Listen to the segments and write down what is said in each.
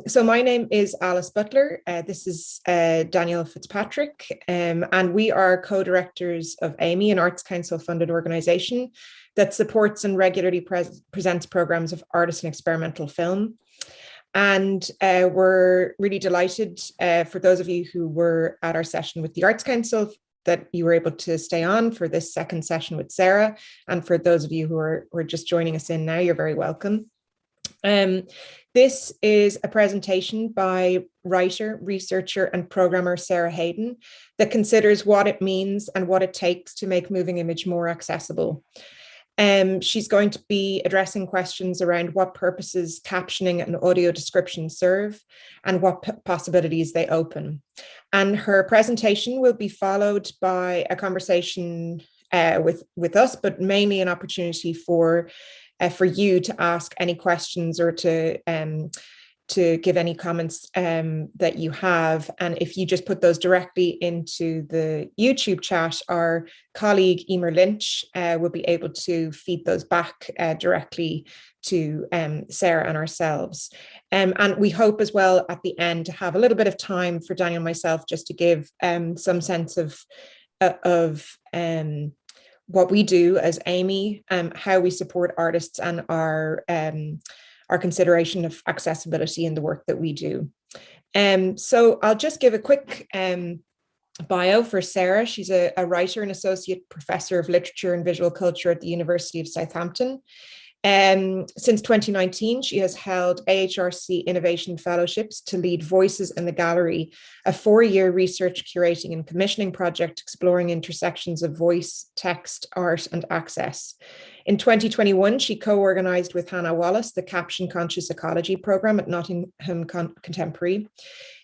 So my name is Alice Butler. This is Daniel Fitzpatrick, and we are co-directors of aemi, an Arts Council funded organisation that supports and regularly presents programmes of artist and experimental film. And we're really delighted for those of you who were at our session with the Arts Council that you were able to stay on for this second session with Sarah. And for those of you who are just joining us in now, you're very welcome. This is a presentation by writer, researcher, and programmer Sarah Hayden that considers what it means and what it takes to make moving image more accessible. She's going to be addressing questions around what purposes captioning and audio description serve and what possibilities they open. And her presentation will be followed by a conversation with us, but mainly an opportunity for you to ask any questions or to give any comments that you have. And if you just put those directly into the YouTube chat, our colleague Emer Lynch will be able to feed those back directly to Sarah and ourselves. And we hope as well at the end to have a little bit of time for Daniel and myself just to give some sense of what we do as aemi, how we support artists, and our consideration of accessibility in the work that we do. So I'll just give a quick bio for Sarah. She's a writer and associate professor of literature and visual culture at the University of Southampton. Since 2019, she has held AHRC Innovation Fellowships to lead Voices in the Gallery, a 4-year research, curating and commissioning project exploring intersections of voice, text, art, and access. In 2021, she co-organised with Hannah Wallace the Caption Conscious Ecology programme at Nottingham Contemporary.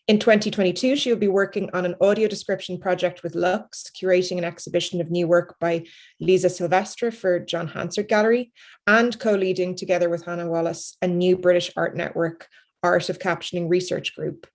In 2022, she will be working on an audio description project with Lux, curating an exhibition of new work by Liza Sylvestre for John Hansard Gallery, and co-leading together with Hannah Wallace a new British art network, Art of Captioning Research Group.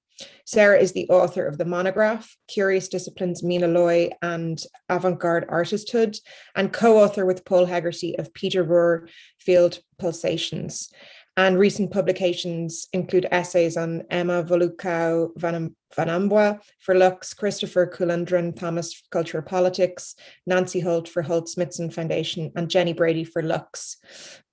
Sarah is the author of the monograph, Curious Disciplines, Mina Loy and Avant-Garde Artisthood, and co-author with Paul Hegarty of Peter Rohr Field Pulsations. And recent publications include essays on Emma Volukau Vanambwa for Lux, Christopher Kulundran Thomas for Cultural Politics, Nancy Holt for Holt Smithson Foundation, and Jenny Brady for Lux.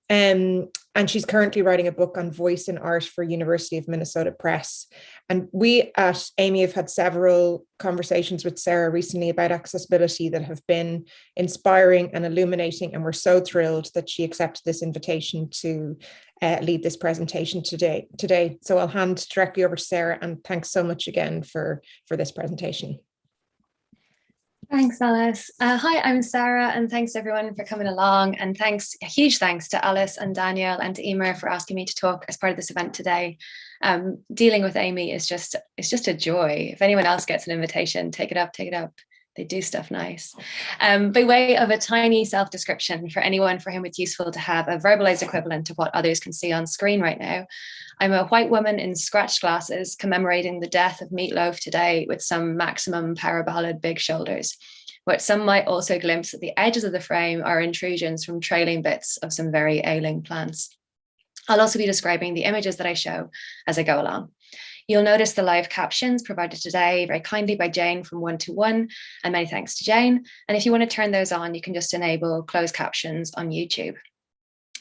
And she's currently writing a book on voice in art for University of Minnesota Press. And we at aemi have had several conversations with Sarah recently about accessibility that have been inspiring and illuminating. And we're so thrilled that she accepted this invitation to lead this presentation today. So I'll hand directly over to Sarah, and thanks so much again for this presentation. Thanks, Alice. Hi, I'm Sarah, and thanks everyone for coming along. And a huge thanks to Alice and Daniel and to Emer for asking me to talk as part of this event today. Dealing with aemi is just a joy. If anyone else gets an invitation, take it up. They do stuff nice. By way of a tiny self-description for anyone for whom it's useful to have a verbalized equivalent of what others can see on screen right now, I'm a white woman in scratched glasses commemorating the death of Meatloaf today with some maximum power ballad big shoulders. What some might also glimpse at the edges of the frame are intrusions from trailing bits of some very ailing plants. I'll also be describing the images that I show as I go along. You'll notice the live captions provided today very kindly by Jane from 121, and many thanks to Jane. And if you want to turn those on, you can just enable closed captions on YouTube.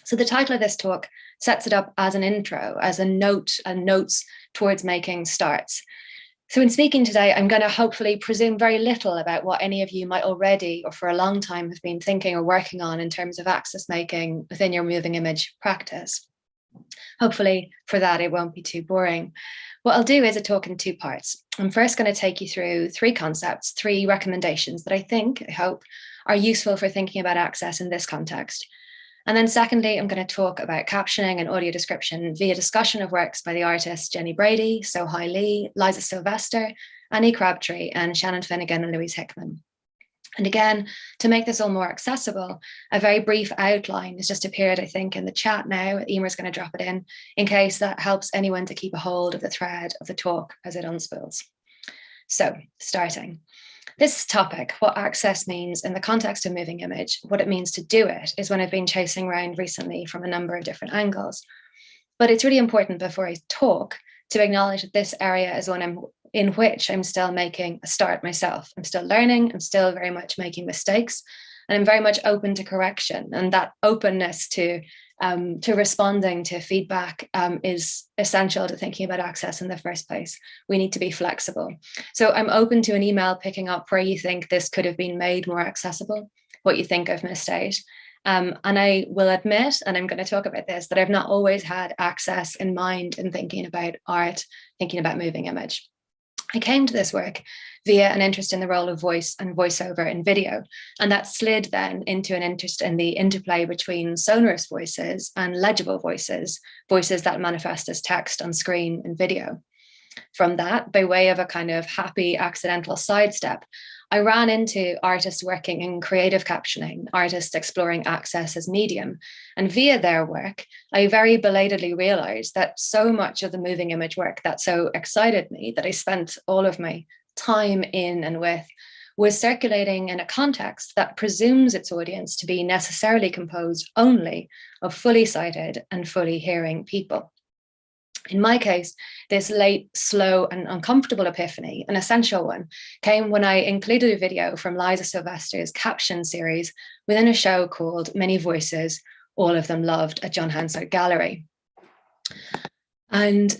So the title of this talk sets it up as an intro, as a note, and notes towards making starts. So in speaking today, I'm going to hopefully presume very little about what any of you might already or for a long time have been thinking or working on in terms of access making within your moving image practice. Hopefully for that, it won't be too boring. What I'll do is a talk in 2 parts. I'm first going to take you through 3 concepts, 3 recommendations that I hope are useful for thinking about access in this context. And then secondly, I'm going to talk about captioning and audio description via discussion of works by the artists Jenny Brady, Sohai Lee, Liza Sylvestre, Annie Crabtree, and Shannon Finnegan and Louise Hickman. And again, to make this all more accessible, a very brief outline has just appeared, I think, in the chat now. Emer's going to drop it in case that helps anyone to keep a hold of the thread of the talk as it unspools. So, starting. This topic, what access means in the context of moving image, what it means to do it, is one I've been chasing around recently from a number of different angles. But it's really important before I talk to acknowledge that this area is one in which I'm still making a start myself. I'm still learning, I'm still very much making mistakes, and I'm very much open to correction. And that openness to responding to feedback is essential to thinking about access in the first place. We need to be flexible. So I'm open to an email picking up where you think this could have been made more accessible, what you think I've misstated. And I will admit, and I'm going to talk about this, that I've not always had access in mind in thinking about art, thinking about moving image. I came to this work via an interest in the role of voice and voiceover in video, and that slid then into an interest in the interplay between sonorous voices and legible voices, voices that manifest as text on screen and video. From that, by way of a kind of happy accidental sidestep, I ran into artists working in creative captioning, artists exploring access as medium. And via their work, I very belatedly realized that so much of the moving image work that so excited me, that I spent all of my time in and with, was circulating in a context that presumes its audience to be necessarily composed only of fully sighted and fully hearing people. In my case, this late, slow, and uncomfortable epiphany, an essential one, came when I included a video from Liza Sylvestre's caption series within a show called Many Voices, All of Them Loved at John Hensard Gallery. And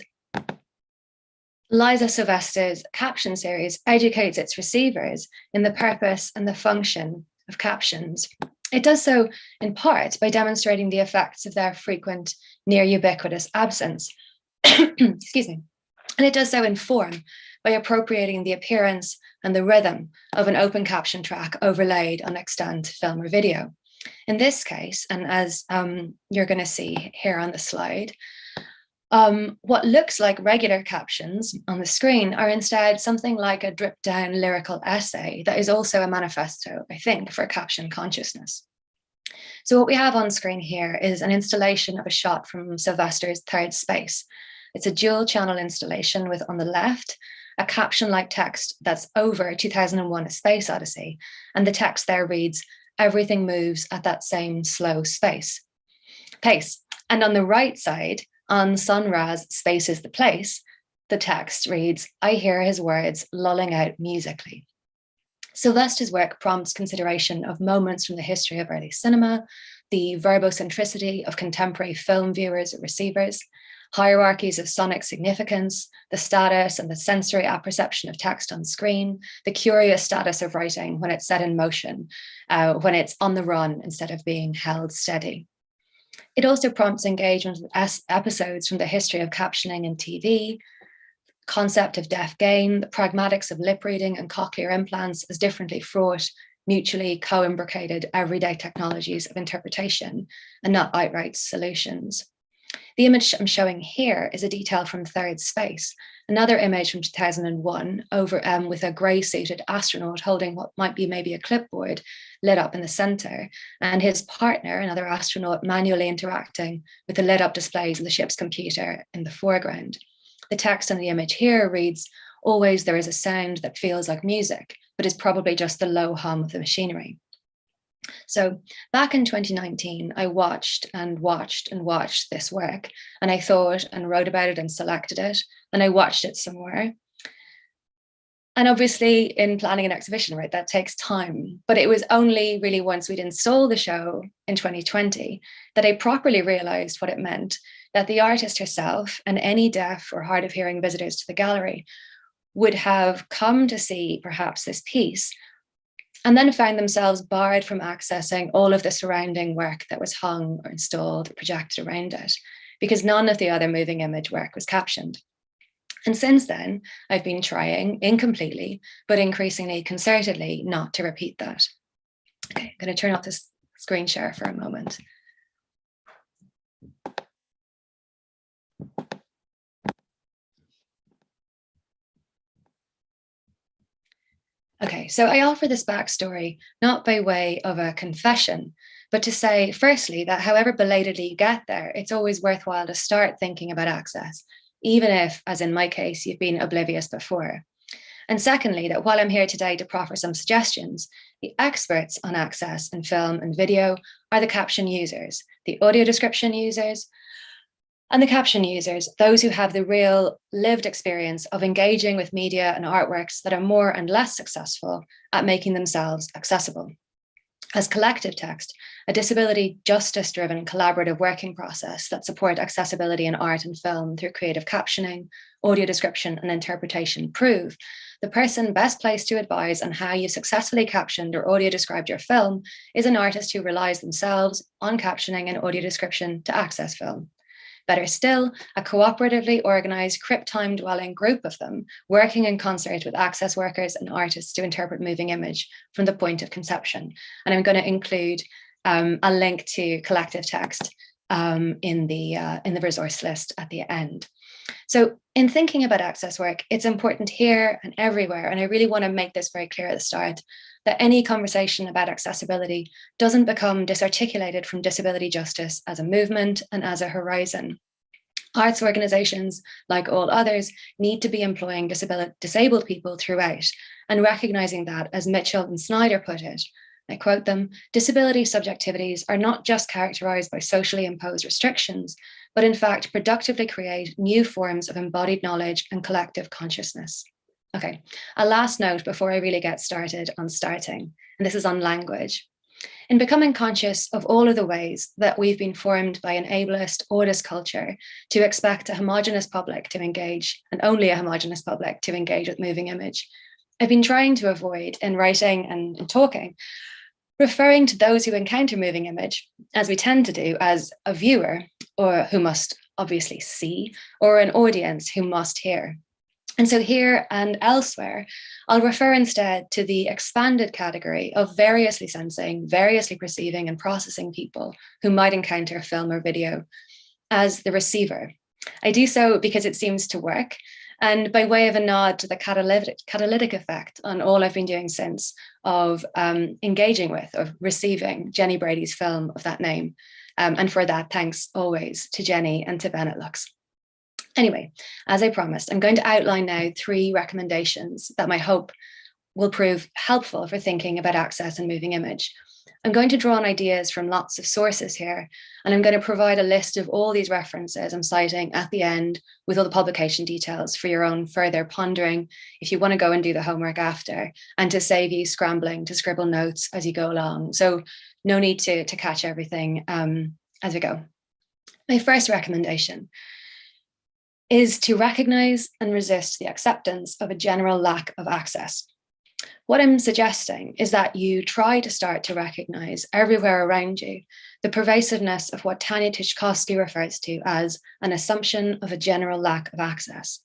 Liza Sylvestre's caption series educates its receivers in the purpose and the function of captions. It does so in part by demonstrating the effects of their frequent, near ubiquitous absence. Excuse me. And it does so in form by appropriating the appearance and the rhythm of an open caption track overlaid on extant film or video. In this case, and as you're going to see here on the slide, what looks like regular captions on the screen are instead something like a dripped down lyrical essay that is also a manifesto, I think, for caption consciousness. So what we have on screen here is an installation of a shot from Sylvestre's Third Space. It's a dual channel installation with, on the left, a caption-like text that's over 2001: A Space Odyssey. And the text there reads, "Everything moves at that same slow pace." And on the right side, on Sun Ra's Space is the Place, the text reads, "I hear his words lulling out musically." Sylvestre's work prompts consideration of moments from the history of early cinema, the verbocentricity of contemporary film viewers or receivers, hierarchies of sonic significance, the status and the sensory apperception of text on screen, the curious status of writing when it's set in motion, when it's on the run instead of being held steady. It also prompts engagement with episodes from the history of captioning in TV, concept of deaf gain, the pragmatics of lip reading and cochlear implants as differently fraught, mutually co-imbricated everyday technologies of interpretation and not outright solutions. The image I'm showing here is a detail from Third Space, another image from 2001 with a grey-suited astronaut holding what might be maybe a clipboard lit up in the center, and his partner, another astronaut, manually interacting with the lit up displays of the ship's computer in the foreground. The text on the image here reads, "Always there is a sound that feels like music, but is probably just the low hum of the machinery." So back in 2019, I watched this work, and I thought and wrote about it and selected it, and I watched it some more. And obviously in planning an exhibition, right, that takes time, but it was only really once we'd installed the show in 2020 that I properly realized what it meant, that the artist herself and any deaf or hard of hearing visitors to the gallery would have come to see perhaps this piece and then found themselves barred from accessing all of the surrounding work that was hung or installed or projected around it, because none of the other moving image work was captioned. And since then, I've been trying, incompletely, but increasingly concertedly, not to repeat that. Okay, I'm going to turn off this screen share for a moment. Okay, so I offer this backstory not by way of a confession, but to say, firstly, that however belatedly you get there, it's always worthwhile to start thinking about access, even if, as in my case, you've been oblivious before. And secondly, that while I'm here today to proffer some suggestions, the experts on access in film and video are the caption users, the audio description users, And the caption users, those who have the real lived experience of engaging with media and artworks that are more and less successful at making themselves accessible. As collective text, a disability justice-driven collaborative working process that support accessibility in art and film through creative captioning, audio description, and interpretation prove the person best placed to advise on how you successfully captioned or audio described your film is an artist who relies themselves on captioning and audio description to access film. Better still, a cooperatively organised crypt time dwelling group of them working in concert with access workers and artists to interpret moving image from the point of conception. And I'm going to include a link to collective text in the resource list at the end. So in thinking about access work, it's important here and everywhere, and I really want to make this very clear at the start, that any conversation about accessibility doesn't become disarticulated from disability justice as a movement and as a horizon. Arts organisations, like all others, need to be employing disabled people throughout and recognising that, as Mitchell and Snyder put it, I quote them, disability subjectivities are not just characterised by socially imposed restrictions, but in fact productively create new forms of embodied knowledge and collective consciousness. Okay, a last note before I really get started on starting, and this is on language. In becoming conscious of all of the ways that we've been formed by an ableist, audist culture to expect a homogenous public to engage, and only a homogenous public to engage with moving image, I've been trying to avoid, in writing and talking, referring to those who encounter moving image, as we tend to do, as a viewer, or who must obviously see, or an audience who must hear. And so here and elsewhere, I'll refer instead to the expanded category of variously sensing, variously perceiving and processing people who might encounter film or video as the receiver. I do so because it seems to work, and by way of a nod to the catalytic effect on all I've been doing since of engaging with, of receiving Jenny Brady's film of that name. And for that, thanks always to Jenny and to Bennett Lux. Anyway, as I promised, I'm going to outline now 3 recommendations that I hope will prove helpful for thinking about access and moving image. I'm going to draw on ideas from lots of sources here, and I'm going to provide a list of all these references I'm citing at the end with all the publication details for your own further pondering if you want to go and do the homework after, and to save you scrambling to scribble notes as you go along. So no need to catch everything as we go. My first recommendation is to recognize and resist the acceptance of a general lack of access. What I'm suggesting is that you try to start to recognize everywhere around you the pervasiveness of what Tanya Tchaikovsky refers to as an assumption of a general lack of access.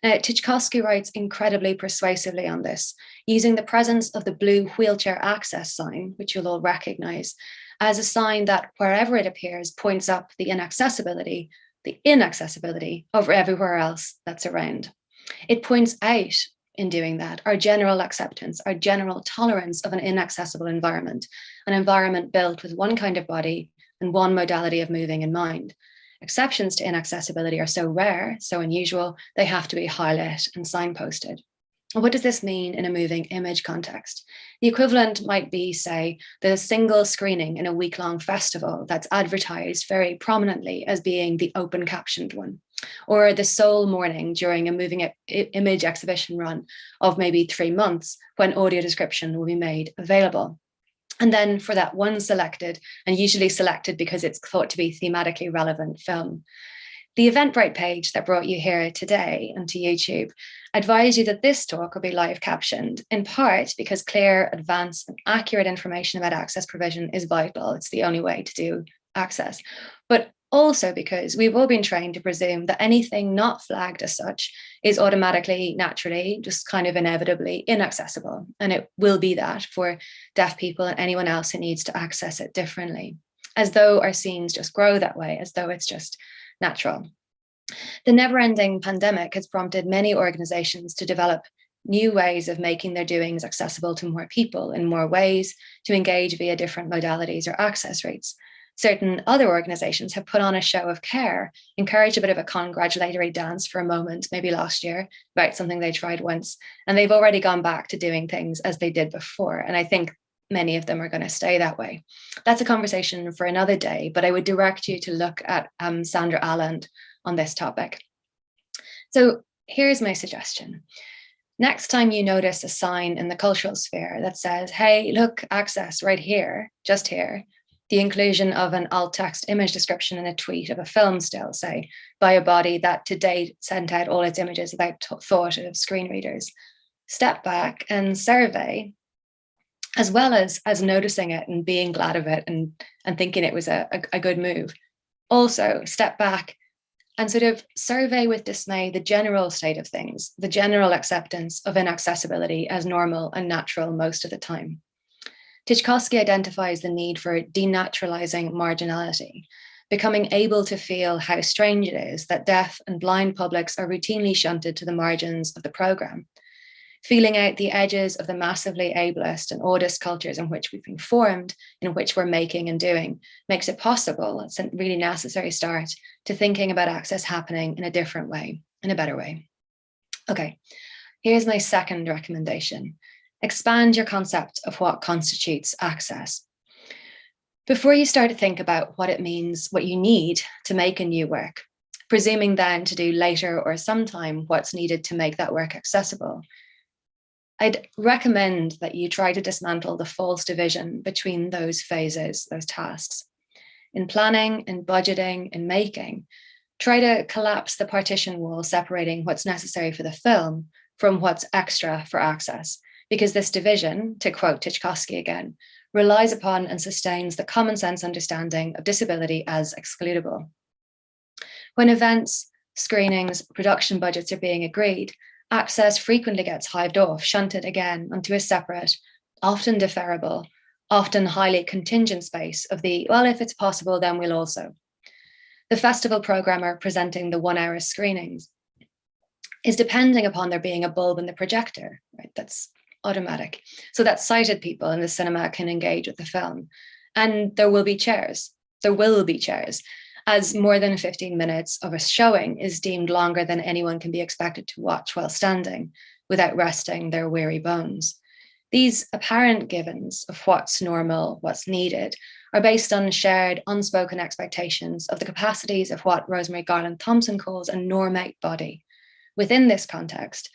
Now, Tchaikovsky writes incredibly persuasively on this, using the presence of the blue wheelchair access sign, which you'll all recognize, as a sign that wherever it appears points up the inaccessibility of everywhere else that's around. It points out, in doing that, our general acceptance, our general tolerance of an inaccessible environment, an environment built with one kind of body and one modality of moving in mind. Exceptions to inaccessibility are so rare, so unusual, they have to be highlighted and signposted. What does this mean in a moving image context? The equivalent might be, say, the single screening in a week-long festival that's advertised very prominently as being the open captioned one, or the sole morning during a moving image exhibition run of maybe 3 months when audio description will be made available. And then for that one selected, and usually selected because it's thought to be thematically relevant film. The Eventbrite page that brought you here today and to YouTube advised you that this talk will be live captioned, in part because clear, advanced, and accurate information about access provision is vital. It's the only way to do access. But also because we've all been trained to presume that anything not flagged as such is automatically, naturally, just kind of inevitably inaccessible. And it will be that for deaf people and anyone else who needs to access it differently, as though our scenes just grow that way, as though it's just natural. The never-ending pandemic has prompted many organizations to develop new ways of making their doings accessible to more people in more ways, to engage via different modalities or access rates. Certain other organizations have put on a show of care, encouraged a bit of a congratulatory dance for a moment, maybe last year, about something they tried once, and they've already gone back to doing things as they did before. And I think many of them are going to stay that way. That's a conversation for another day, but I would direct you to look at Sandra Alland on this topic. So here's my suggestion. Next time you notice a sign in the cultural sphere that says, hey, look, access right here, just here, the inclusion of an alt text image description in a tweet of a film still, say, by a body that to date sent out all its images without thought of screen readers. Step back and survey, as well as noticing it and being glad of it and thinking it was a good move. Also, step back and sort of survey with dismay the general state of things, the general acceptance of inaccessibility as normal and natural most of the time. Tchaikovsky identifies the need for denaturalizing marginality, becoming able to feel how strange it is that deaf and blind publics are routinely shunted to the margins of the program. Feeling out the edges of the massively ableist and audist cultures in which we've been formed, in which we're making and doing, makes it possible, it's a really necessary start, to thinking about access happening in a different way, in a better way. Okay, here's my second recommendation. Expand your concept of what constitutes access. Before you start to think about what it means, what you need to make a new work, presuming then to do later or sometime what's needed to make that work accessible, I'd recommend that you try to dismantle the false division between those phases, those tasks. In planning, in budgeting, in making, try to collapse the partition wall separating what's necessary for the film from what's extra for access, because this division, to quote Tchaikovsky again, relies upon and sustains the common sense understanding of disability as excludable. When events, screenings, production budgets are being agreed, access frequently gets hived off, shunted again onto a separate, often deferrable, often highly contingent space of the, well, if it's possible, then we'll also. The festival programmer presenting the 1 hour screenings is depending upon there being a bulb in the projector, right? That's automatic. So that sighted people in the cinema can engage with the film. And there will be chairs. There will be chairs, as more than 15 minutes of a showing is deemed longer than anyone can be expected to watch while standing without resting their weary bones. These apparent givens of what's normal, what's needed, are based on shared, unspoken expectations of the capacities of what Rosemary Garland Thompson calls a normate body. Within this context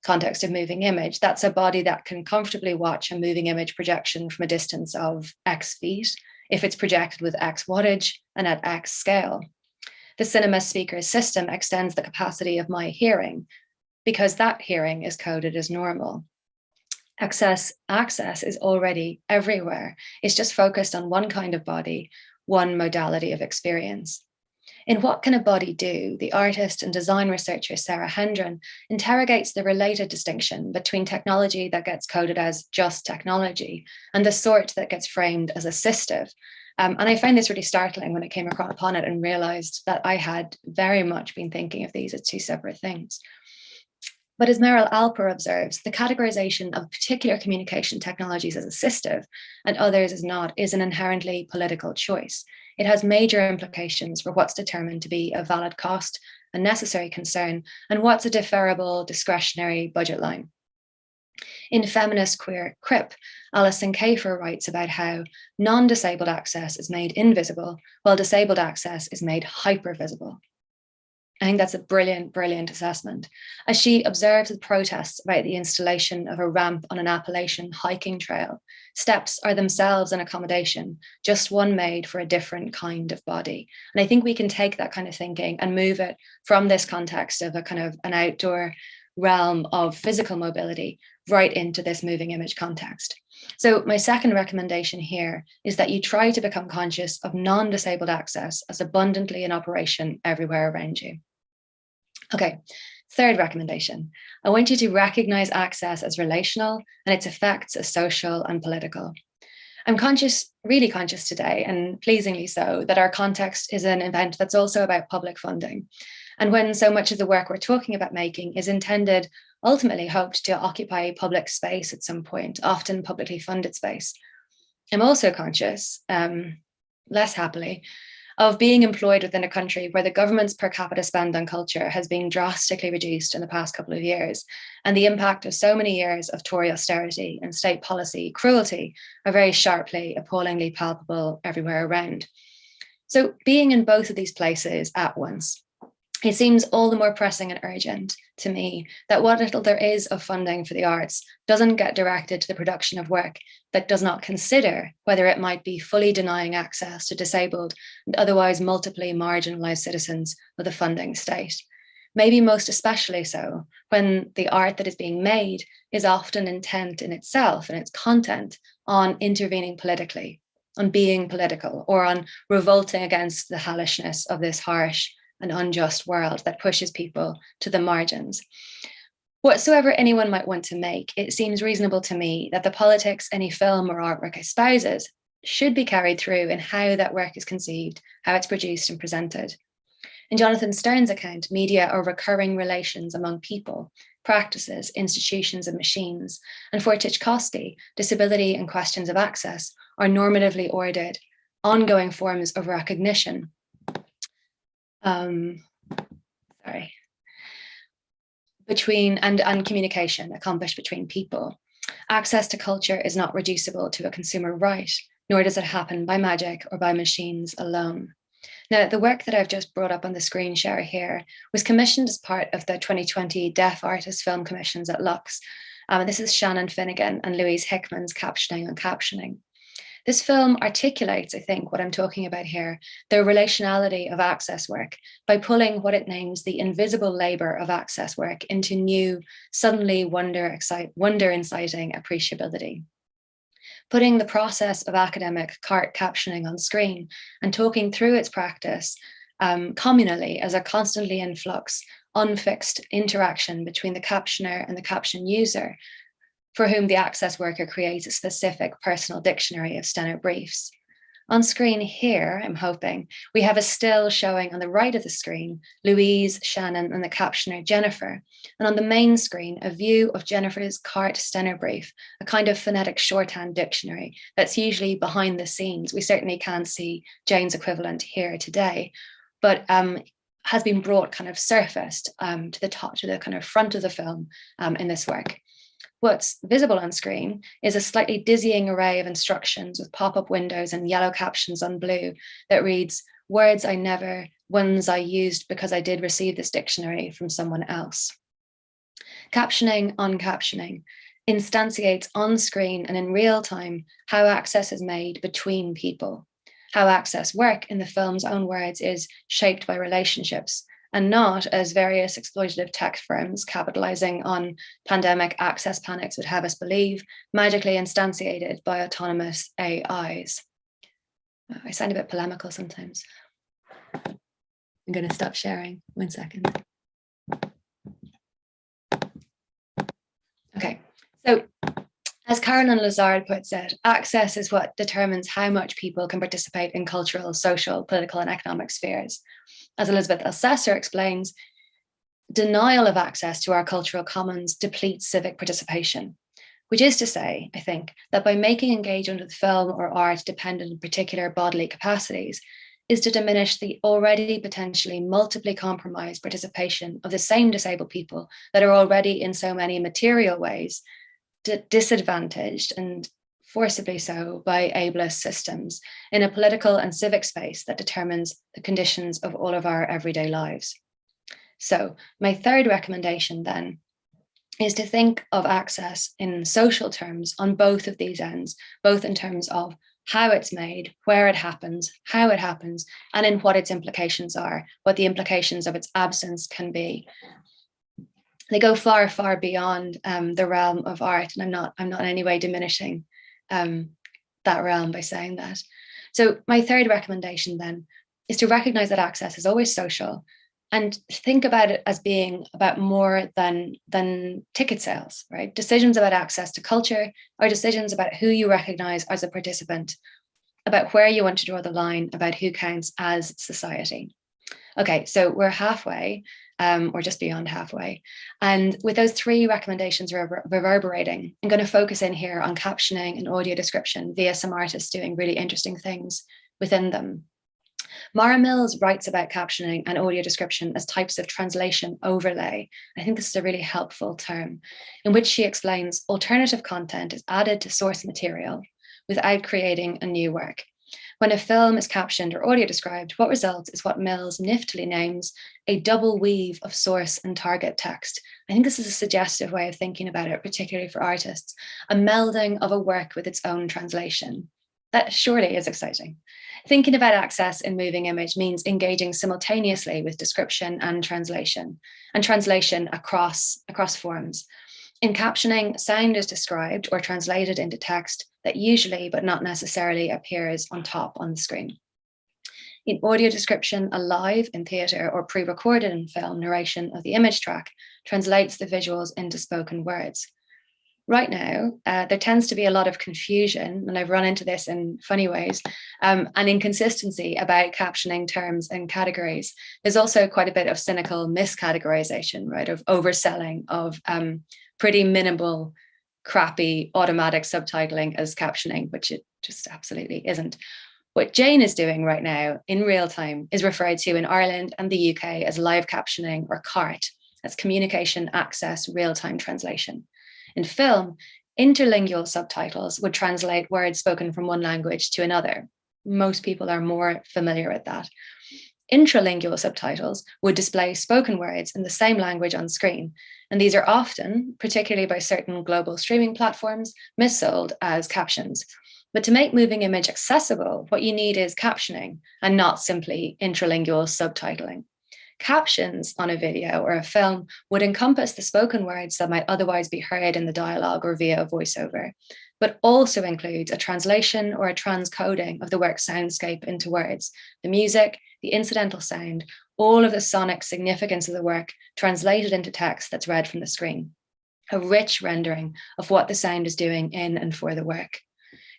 of moving image, that's a body that can comfortably watch a moving image projection from a distance of X feet, if it's projected with X wattage and at X scale. The cinema speaker system extends the capacity of my hearing because that hearing is coded as normal. Access is already everywhere. It's just focused on one kind of body, one modality of experience. In What Can a Body Do?, the artist and design researcher Sarah Hayden interrogates the related distinction between technology that gets coded as just technology and the sort that gets framed as assistive. And I found this really startling when I came upon it and realized that I had very much been thinking of these as two separate things. But as Meryl Alper observes, the categorization of particular communication technologies as assistive and others as not is an inherently political choice. It has major implications for what's determined to be a valid cost, a necessary concern, and what's a deferrable, discretionary budget line. In Feminist Queer Crip, Alison Kafer writes about how non-disabled access is made invisible, while disabled access is made hyper-visible. I think that's a brilliant, brilliant assessment. As she observes the protests about the installation of a ramp on an Appalachian hiking trail, steps are themselves an accommodation, just one made for a different kind of body. And I think we can take that kind of thinking and move it from this context of a kind of an outdoor realm of physical mobility right into this moving image context. So my second recommendation here is that you try to become conscious of non-disabled access as abundantly in operation everywhere around you. Okay, third recommendation. I want you to recognize access as relational and its effects as social and political. I'm conscious, really conscious today, and pleasingly so, that our context is an event that's also about public funding. And when so much of the work we're talking about making is intended, ultimately hoped to occupy public space at some point, often publicly funded space. I'm also conscious, less happily, of being employed within a country where the government's per capita spend on culture has been drastically reduced in the past couple of years, and the impact of so many years of Tory austerity and state policy cruelty are very sharply, appallingly palpable everywhere around. So being in both of these places at once, it seems all the more pressing and urgent to me that what little there is of funding for the arts doesn't get directed to the production of work that does not consider whether it might be fully denying access to disabled and otherwise multiply marginalised citizens of the funding state. Maybe most especially so when the art that is being made is often intent in itself and its content on intervening politically, on being political, or on revolting against the hellishness of this harsh and unjust world that pushes people to the margins. Whatsoever anyone might want to make, it seems reasonable to me that the politics any film or artwork espouses should be carried through in how that work is conceived, how it's produced and presented. In Jonathan Stern's account, media are recurring relations among people, practices, institutions and machines. And for Tchaikovsky, disability and questions of access are normatively ordered, ongoing forms of recognition. Between and communication accomplished between people. Access to culture is not reducible to a consumer right, nor does it happen by magic or by machines alone. Now, the work that I've just brought up on the screen share here was commissioned as part of the 2020 Deaf Artist Film Commissions at Lux. This is Shannon, Finnegan and Louise Hickman's Captioning on Captioning. This film articulates, I think, what I'm talking about here, the relationality of access work by pulling what it names the invisible labor of access work into new, suddenly wonder-inciting appreciability. Putting the process of academic captioning on screen and talking through its practice communally as a constantly in flux, unfixed interaction between the captioner and the caption user, for whom the access worker creates a specific personal dictionary of steno briefs. On screen here, I'm hoping, we have a still showing on the right of the screen, Louise, Shannon, and the captioner Jennifer. And on the main screen, a view of Jennifer's cart steno brief, a kind of phonetic shorthand dictionary that's usually behind the scenes. We certainly can't see Jane's equivalent here today, but has been brought kind of surfaced to the top, to the kind of front of the film in this work. What's visible on screen is a slightly dizzying array of instructions with pop-up windows and yellow captions on blue that reads, "Words I never, ones I used because I did receive this dictionary from someone else." Captioning on captioning instantiates on screen and in real time how access is made between people, how access work, in the film's own words, is shaped by relationships, and not, as various exploitative tech firms capitalizing on pandemic access panics would have us believe, magically instantiated by autonomous AIs. I sound a bit polemical sometimes. I'm going to stop sharing. 1 second. Okay, so as Caroline Lazard puts it, access is what determines how much people can participate in cultural, social, political, and economic spheres. As Elizabeth Alcesser explains, denial of access to our cultural commons depletes civic participation, which is to say, I think, that by making engagement with film or art dependent on particular bodily capacities is to diminish the already potentially multiply compromised participation of the same disabled people that are already in so many material ways disadvantaged, and forcibly so, by ableist systems in a political and civic space that determines the conditions of all of our everyday lives. So my third recommendation then is to think of access in social terms on both of these ends, both in terms of how it's made, where it happens, how it happens, and in what its implications are, what the implications of its absence can be. They go far, far beyond the realm of art, and I'm not in any way diminishing that realm by saying that. So my third recommendation then is to recognize that access is always social, and think about it as being about more than ticket sales, right? Decisions about access to culture are decisions about who you recognize as a participant, about where you want to draw the line, about who counts as society. Okay, so we're halfway, or just beyond halfway. And with those three recommendations reverberating, I'm going to focus in here on captioning and audio description via some artists doing really interesting things within them. Mara Mills writes about captioning and audio description as types of translation overlay. I think this is a really helpful term, in which she explains alternative content is added to source material without creating a new work. When a film is captioned or audio described, what results is what Mills niftily names a double weave of source and target text. I think this is a suggestive way of thinking about it, particularly for artists, a melding of a work with its own translation. That surely is exciting. Thinking about access in moving image means engaging simultaneously with description and translation across forms. In captioning, sound is described or translated into text that usually, but not necessarily, appears on top on the screen. In audio description, a live in theatre or pre-recorded in film narration of the image track translates the visuals into spoken words. Right now, there tends to be a lot of confusion, and I've run into this in funny ways, and inconsistency about captioning terms and categories. There's also quite a bit of cynical miscategorization, right, of overselling of pretty minimal, crappy automatic subtitling as captioning, which it just absolutely isn't. What Jane is doing right now in real time is referred to in Ireland and the UK as live captioning, or CART. That's communication access real-time translation. In film, interlingual subtitles would translate words spoken from one language to another. Most people are more familiar with that. Intralingual subtitles would display spoken words in the same language on screen, and these are often, particularly by certain global streaming platforms, missold as captions. But to make moving image accessible, what you need is captioning and not simply intralingual subtitling. Captions on a video or a film would encompass the spoken words that might otherwise be heard in the dialogue or via a voiceover, but also includes a translation or a transcoding of the work's soundscape into words, the music, the incidental sound, all of the sonic significance of the work translated into text that's read from the screen, a rich rendering of what the sound is doing in and for the work.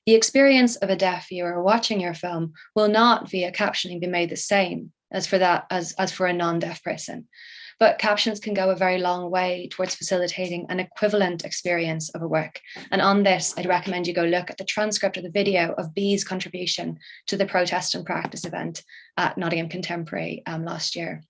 The experience of a deaf viewer watching your film will not, via captioning, be made the same as for a non-deaf person. But captions can go a very long way towards facilitating an equivalent experience of a work. And on this, I'd recommend you go look at the transcript of the video of B's contribution to the Protest and Practice event at Nottingham Contemporary last year.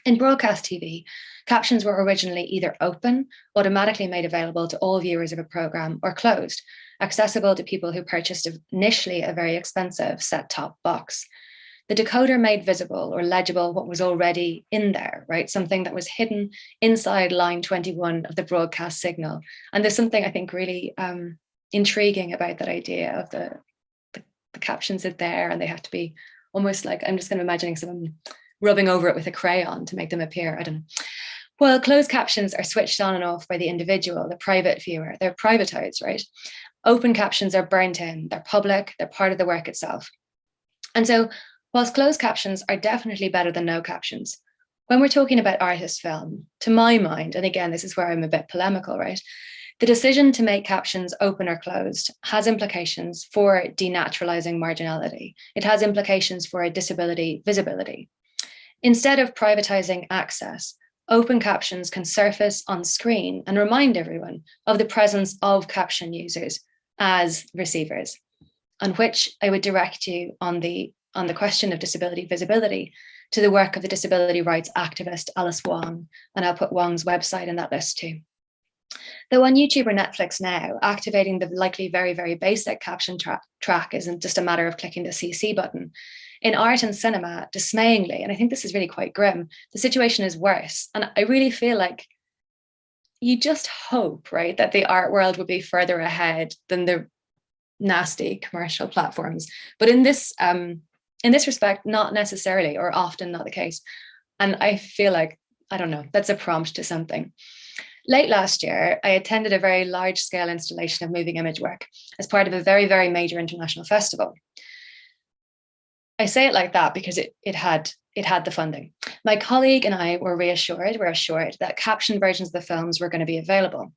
In broadcast TV, captions were originally either open, automatically made available to all viewers of a programme, or closed, accessible to people who purchased initially a very expensive set-top box. The decoder made visible or legible what was already in there, right? Something that was hidden inside line 21 of the broadcast signal. And there's something I think really intriguing about that idea of the captions are there and they have to be almost like, I'm just kind of imagining someone rubbing over it with a crayon to make them appear. I don't know. Well, closed captions are switched on and off by the individual, the private viewer. They're privatized, right? Open captions are burnt in, they're public, they're part of the work itself. And so whilst closed captions are definitely better than no captions, when we're talking about artist film, to my mind, and again, this is where I'm a bit polemical, right? The decision to make captions open or closed has implications for denaturalizing marginality. It has implications for disability visibility. Instead of privatizing access, open captions can surface on screen and remind everyone of the presence of caption users as receivers, on which I would direct you on the question of disability visibility to the work of the disability rights activist Alice Wong, and I'll put Wong's website in that list too. Though on YouTube or Netflix now, activating the likely very, very basic caption track isn't just a matter of clicking the CC button. In art and cinema, dismayingly, and I think this is really quite grim, the situation is worse. And I really feel like you just hope, right, that the art world would be further ahead than the nasty commercial platforms. But in this respect, not necessarily, or often not the case. And I feel like, I don't know, that's a prompt to something. Late last year, I attended a very large-scale installation of moving image work as part of a very, very major international festival. I say it like that because it had the funding. My colleague and I were assured that captioned versions of the films were going to be available.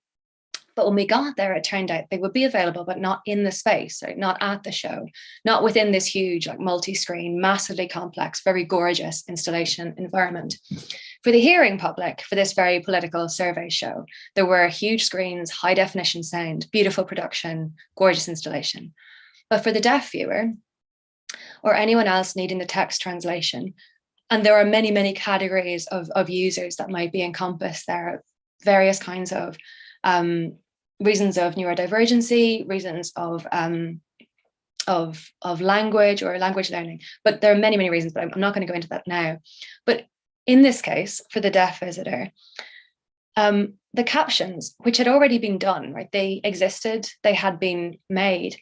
But when we got there, it turned out they would be available, but not in the space, right? Not at the show, not within this huge, like multi-screen, massively complex, very gorgeous installation environment. For the hearing public, for this very political survey show, there were huge screens, high definition sound, beautiful production, gorgeous installation. But for the deaf viewer, or anyone else needing the text translation. And there are many, many categories of users that might be encompassed. There are various kinds of reasons of neurodivergency, reasons of language or language learning, but there are many, many reasons, but I'm not going to go into that now. But in this case, for the deaf visitor, the captions, which had already been done, right? They existed, they had been made,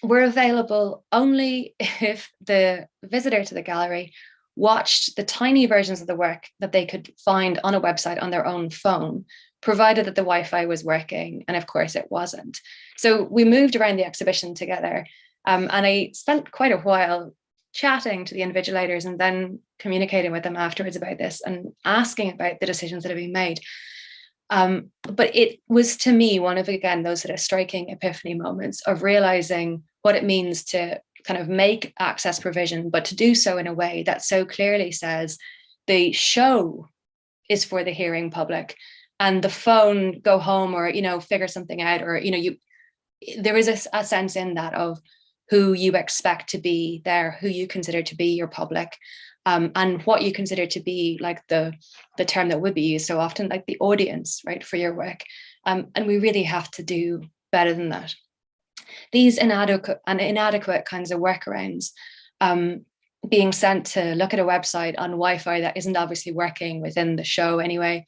were available only if the visitor to the gallery watched the tiny versions of the work that they could find on a website on their own phone, provided that the Wi-Fi was working. And of course it wasn't. So we moved around the exhibition together, and I spent quite a while chatting to the invigilators and then communicating with them afterwards about this and asking about the decisions that have been made. But it was, to me, one of, again, those sort of striking epiphany moments of realizing what it means to kind of make access provision, but to do so in a way that so clearly says the show is for the hearing public, and the phone, go home, or, you know, figure something out, or, you know, there is a sense in that of who you expect to be there, who you consider to be your public, and what you consider to be like the term that would be used so often, like the audience, right, for your work. And we really have to do better than that. These inadequate kinds of workarounds, being sent to look at a website on Wi-Fi that isn't obviously working within the show anyway,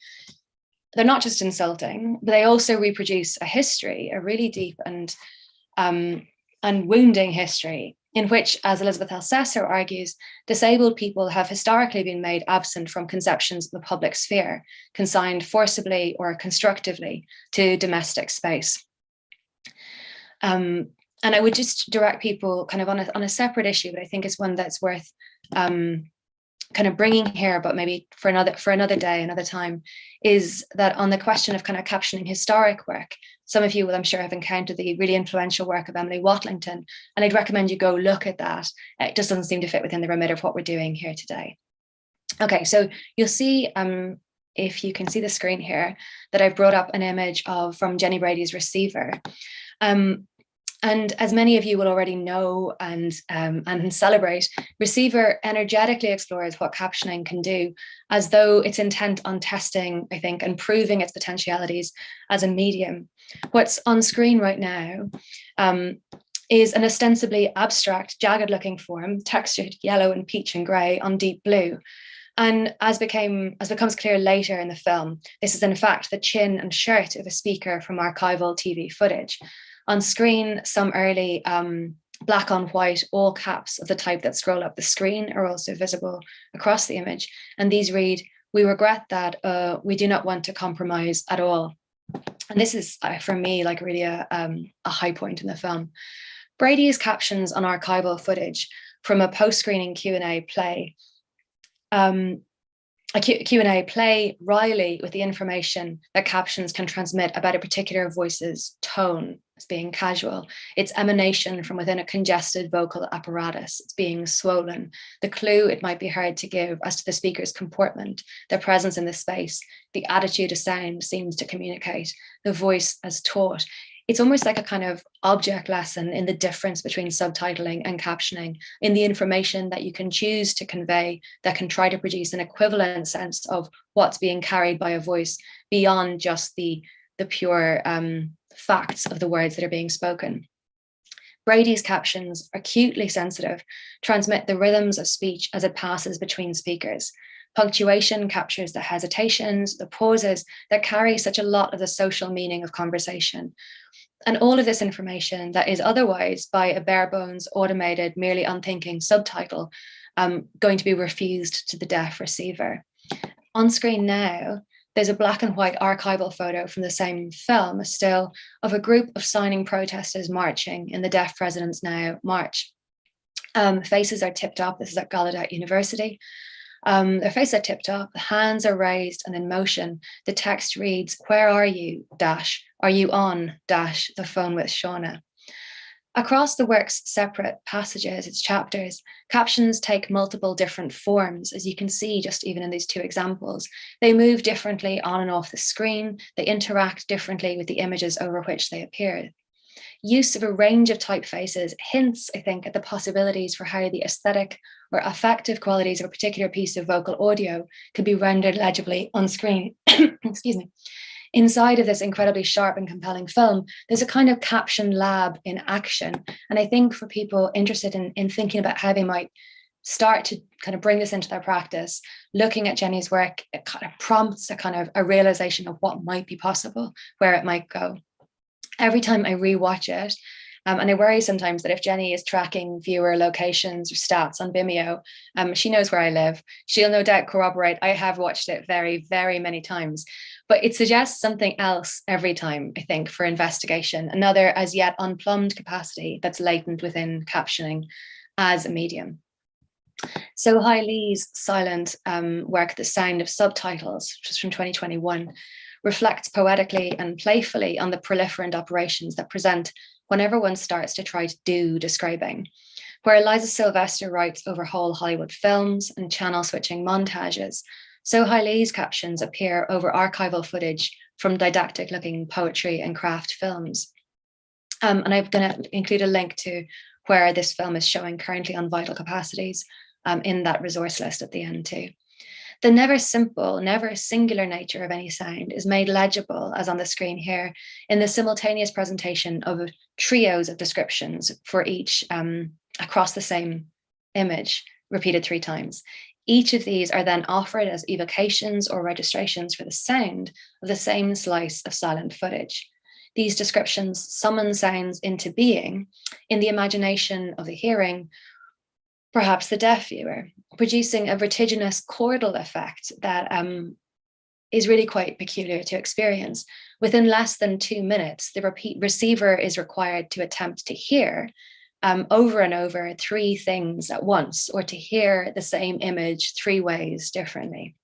they're not just insulting, but they also reproduce a history, a really deep and wounding history, in which, as Elizabeth Sylvestre argues, disabled people have historically been made absent from conceptions of the public sphere, consigned forcibly or constructively to domestic space. And I would just direct people kind of on a separate issue, but I think it's one that's worth kind of bringing here, but maybe for another day, another time, is that on the question of kind of captioning historic work, some of you will, I'm sure, have encountered the really influential work of Emily Watlington, and I'd recommend you go look at that. It just doesn't seem to fit within the remit of what we're doing here today. Okay, so you'll see, if you can see the screen here, that I've brought up an image from Jenny Brady's Receiver. And as many of you will already know and celebrate, Receiver energetically explores what captioning can do, as though it's intent on testing, I think, and proving its potentialities as a medium. What's on screen right now is an ostensibly abstract, jagged-looking form, textured yellow and peach and grey on deep blue. And as becomes clear later in the film, this is in fact the chin and shirt of a speaker from archival TV footage. On screen, some early black on white, all caps of the type that scroll up the screen are also visible across the image. And these read, "We regret that we do not want to compromise at all." And this is, for me, like really a high point in the film. Brady's captions on archival footage from a post-screening Q&A play. A Q&A play Riley with the information that captions can transmit about a particular voice's tone as being casual, its emanation from within a congested vocal apparatus, it's being swollen, the clue it might be hard to give as to the speaker's comportment, their presence in the space, the attitude a sound seems to communicate, the voice as taught. It's almost like a kind of object lesson in the difference between subtitling and captioning, in the information that you can choose to convey that can try to produce an equivalent sense of what's being carried by a voice beyond just the pure facts of the words that are being spoken. Brady's captions, acutely sensitive, transmit the rhythms of speech as it passes between speakers. Punctuation captures the hesitations, the pauses that carry such a lot of the social meaning of conversation. And all of this information that is otherwise, by a bare bones, automated, merely unthinking subtitle, going to be refused to the deaf receiver. On screen now, there's a black and white archival photo from the same film, a still, of a group of signing protesters marching in the Deaf Presidents Now march. Faces are tipped up. This is at Gallaudet University. Their faces are tipped up, the hands are raised and in motion. The text reads, "Where are you, dash, are you on, dash, the phone with Shauna?" Across the work's separate passages, its chapters, captions take multiple different forms, as you can see just even in these two examples. They move differently on and off the screen, they interact differently with the images over which they appear. Use of a range of typefaces hints, I think, at the possibilities for how the aesthetic or affective qualities of a particular piece of vocal audio could be rendered legibly on screen. Excuse me. Inside of this incredibly sharp and compelling film, there's a kind of caption lab in action. And I think for people interested in thinking about how they might start to kind of bring this into their practice, looking at Jenny's work, it kind of prompts a kind of a realization of what might be possible, where it might go. Every time I rewatch it, and I worry sometimes that if Jenny is tracking viewer locations or stats on Vimeo, she knows where I live. She'll no doubt corroborate. I have watched it very, very many times, but it suggests something else every time, I think, for investigation, another as yet unplumbed capacity that's latent within captioning as a medium. So Hai Li's silent work, The Sound of Subtitles, which is from 2021, reflects poetically and playfully on the proliferant operations that present whenever one starts to try to do describing. Where Liza Sylvestre writes over whole Hollywood films and channel switching montages, so Hai Li's captions appear over archival footage from didactic looking poetry and craft films. And I'm going to include a link to where this film is showing currently on Vital Capacities in that resource list at the end too. The never simple, never singular nature of any sound is made legible, as on the screen here, in the simultaneous presentation of trios of descriptions for each across the same image, repeated 3 times. Each of these are then offered as evocations or registrations for the sound of the same slice of silent footage. These descriptions summon sounds into being in the imagination of the hearing, perhaps the deaf viewer, producing a vertiginous chordal effect that is really quite peculiar to experience. Within less than 2 minutes, the receiver is required to attempt to hear over and over 3 things at once, or to hear the same image 3 ways differently.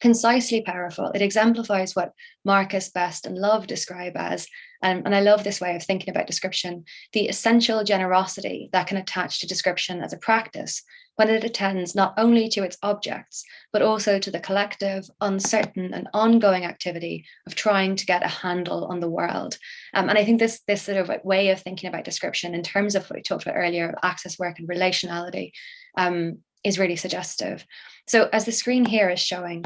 Concisely powerful, it exemplifies what Marcus, Best, and Love describe as, and I love this way of thinking about description, the essential generosity that can attach to description as a practice when it attends not only to its objects, but also to the collective, uncertain, and ongoing activity of trying to get a handle on the world. And I think this sort of way of thinking about description in terms of what we talked about earlier, access work and relationality, is really suggestive. So as the screen here is showing,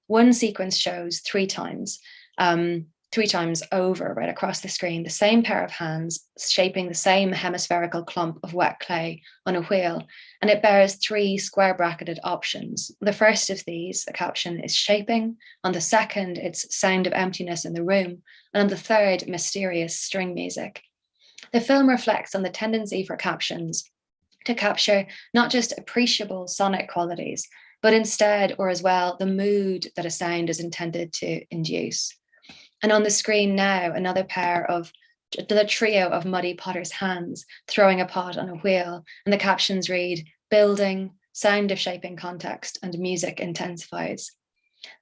one sequence shows 3 times, 3 times over, right across the screen, the same pair of hands shaping the same hemispherical clump of wet clay on a wheel, and it bears 3 square bracketed options. The first of these, the caption, is shaping. On the second, it's sound of emptiness in the room, and on the third, mysterious string music. The film reflects on the tendency for captions to capture not just appreciable sonic qualities, but instead, or as well, the mood that a sound is intended to induce. And on the screen now, another pair of the trio of Muddy Potter's hands throwing a pot on a wheel, and the captions read, building, sound of shaping context, and music intensifies.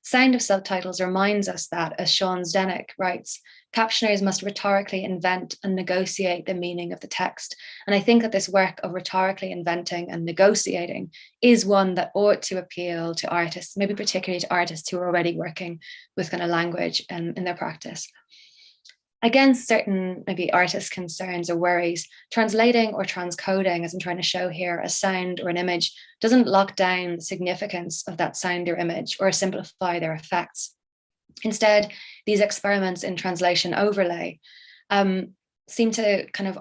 Sound of Subtitles reminds us that, as Sean Zdenek writes, captioners must rhetorically invent and negotiate the meaning of the text. And I think that this work of rhetorically inventing and negotiating is one that ought to appeal to artists, maybe particularly to artists who are already working with kind of language in their practice. Against certain maybe artist concerns or worries, translating or transcoding, as I'm trying to show here, a sound or an image doesn't lock down the significance of that sound or image or simplify their effects. Instead, these experiments in translation overlay seem to kind of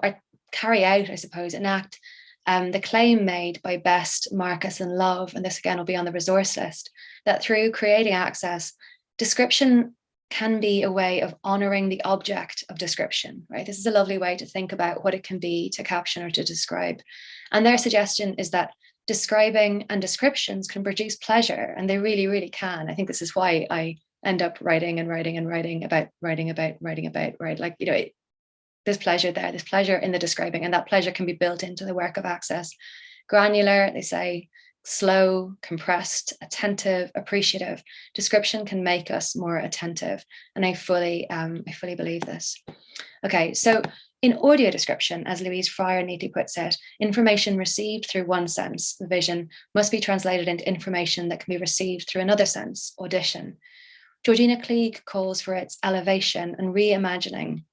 carry out, I suppose, enact the claim made by Best, Marcus, and Love, and this again will be on the resource list, that through creating access, description can be a way of honoring the object of description, right? This is a lovely way to think about what it can be to caption or to describe. And their suggestion is that describing and descriptions can produce pleasure, and they really, really can. I think this is why I end up writing and writing and writing about, right? Like, you know, there's pleasure there, there's pleasure in the describing, and that pleasure can be built into the work of access. Granular, they say, slow, compressed, attentive, appreciative. Description can make us more attentive, and I fully believe this. Okay, so in audio description, as Louise Fryer neatly puts it, information received through one sense, the vision, must be translated into information that can be received through another sense, audition. Georgina Klieg calls for its elevation and reimagining